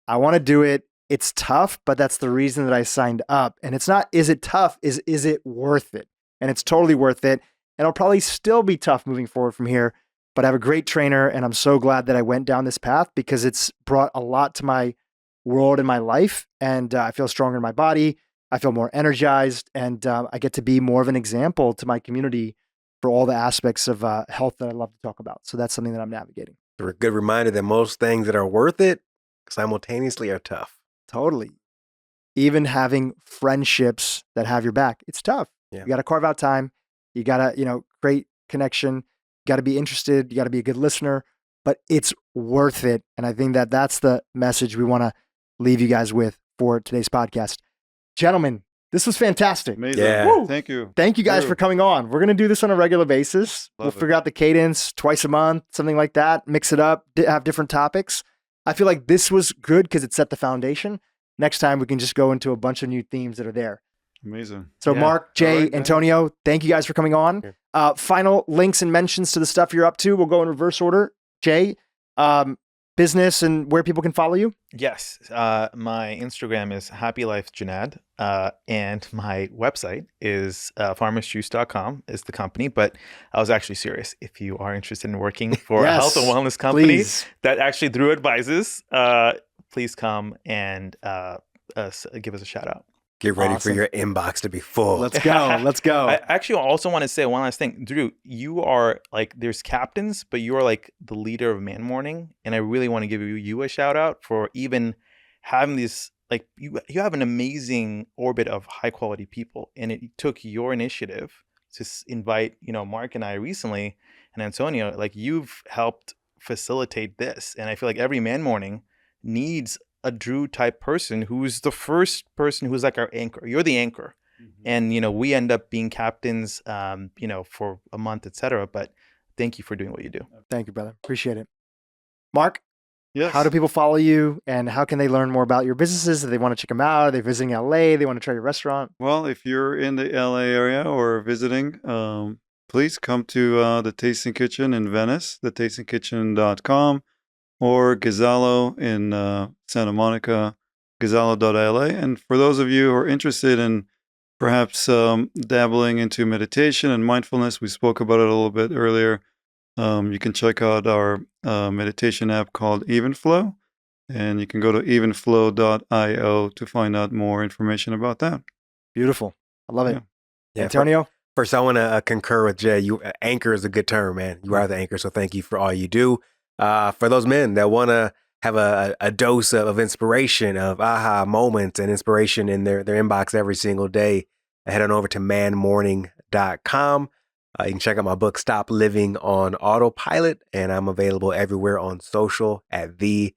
I want to do it. It's tough, but that's the reason that I signed up. And it's not, is it tough? Is it worth it? And it's totally worth it. And it'll probably still be tough moving forward from here. But I have a great trainer, and I'm so glad that I went down this path because it's brought a lot to my world and my life. And I feel stronger in my body. I feel more energized, and I get to be more of an example to my community for all the aspects of health that I love to talk about. So that's something that I'm navigating. A good reminder that most things that are worth it simultaneously are tough. Totally. Even having friendships that have your back, it's tough. Yeah. You got to carve out time. You got to, create connection. You got to be interested. You got to be a good listener, but it's worth it. And I think that that's the message we want to leave you guys with for today's podcast. Gentlemen, this was fantastic. Amazing. Yeah. Woo. Thank you. Thank you guys Drew. for coming on. We're going to do this on a regular basis. We'll Love it. figure out the cadence twice a month, something like that. Mix it up, have different topics. I feel like this was good because it set the foundation. Next time we can just go into a bunch of new themes that are there. Amazing. So Yeah. Mark, Jay, All right, man. Antonio, thank you guys for coming on. Final links and mentions to the stuff you're up to. We'll go in reverse order. Jay, business and where people can follow you. Yes. My Instagram is happylifejunad, and my website is farmersjuice.com is the company. But I was actually serious. If you are interested in working for a Yes, health and wellness company Please. that actually Dhru advises, please come and give us a shout out. Get ready Awesome. for your inbox to be full. Let's go. Let's go. I actually also want to say one last thing. Dhru, you are like, there's captains, but you are like the leader of Man Morning. And I really want to give you a shout out for even having this, like you have an amazing orbit of high quality people. And it took your initiative to invite, Mark and I recently and Antonio, like you've helped facilitate this. And I feel like every Man Morning needs a Dhru type person who's the first person who's like our anchor. You're the anchor. And, we end up being captains, for a month, etc. But thank you for doing what you do. Thank you, brother. Appreciate it. Mark, Yes. how do people follow you and how can they learn more about your businesses? If they want to check them out, are they visiting LA? They want to try your restaurant? Well, if you're in the LA area or visiting, please come to the Tasting Kitchen in Venice, thetastingkitchen.com, or Gazalo in Santa Monica, gazalo.la. And for those of you who are interested in perhaps dabbling into meditation and mindfulness, we spoke about it a little bit earlier. You can check out our meditation app called Evenflow, and you can go to evenflow.io to find out more information about that. Beautiful. I love it. Yeah. Yeah, Antonio? First, I want to concur with Jay. Anchor is a good term, man. You are the anchor, so thank you for all you do. For those men that want to have a dose of inspiration, of aha moments and inspiration in their inbox every single day, head on over to manmorning.com. You can check out my book, Stop Living on Autopilot, and I'm available everywhere on social at the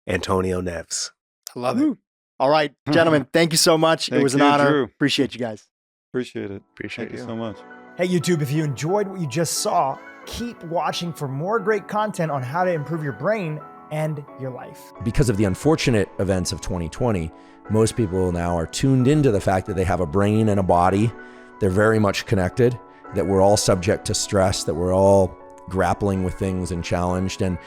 Antonio Neves. I love it. All right, gentlemen, thank you so much. It Thank was an you, honor. Drew. Appreciate you guys. Appreciate it. Appreciate Thank you you. so much. Hey, YouTube, if you enjoyed what you just saw, keep watching for more great content on how to improve your brain and your life. Because of the unfortunate events of 2020, most people now are tuned into the fact that they have a brain and a body. They're very much connected, that we're all subject to stress, that we're all grappling with things and challenged. And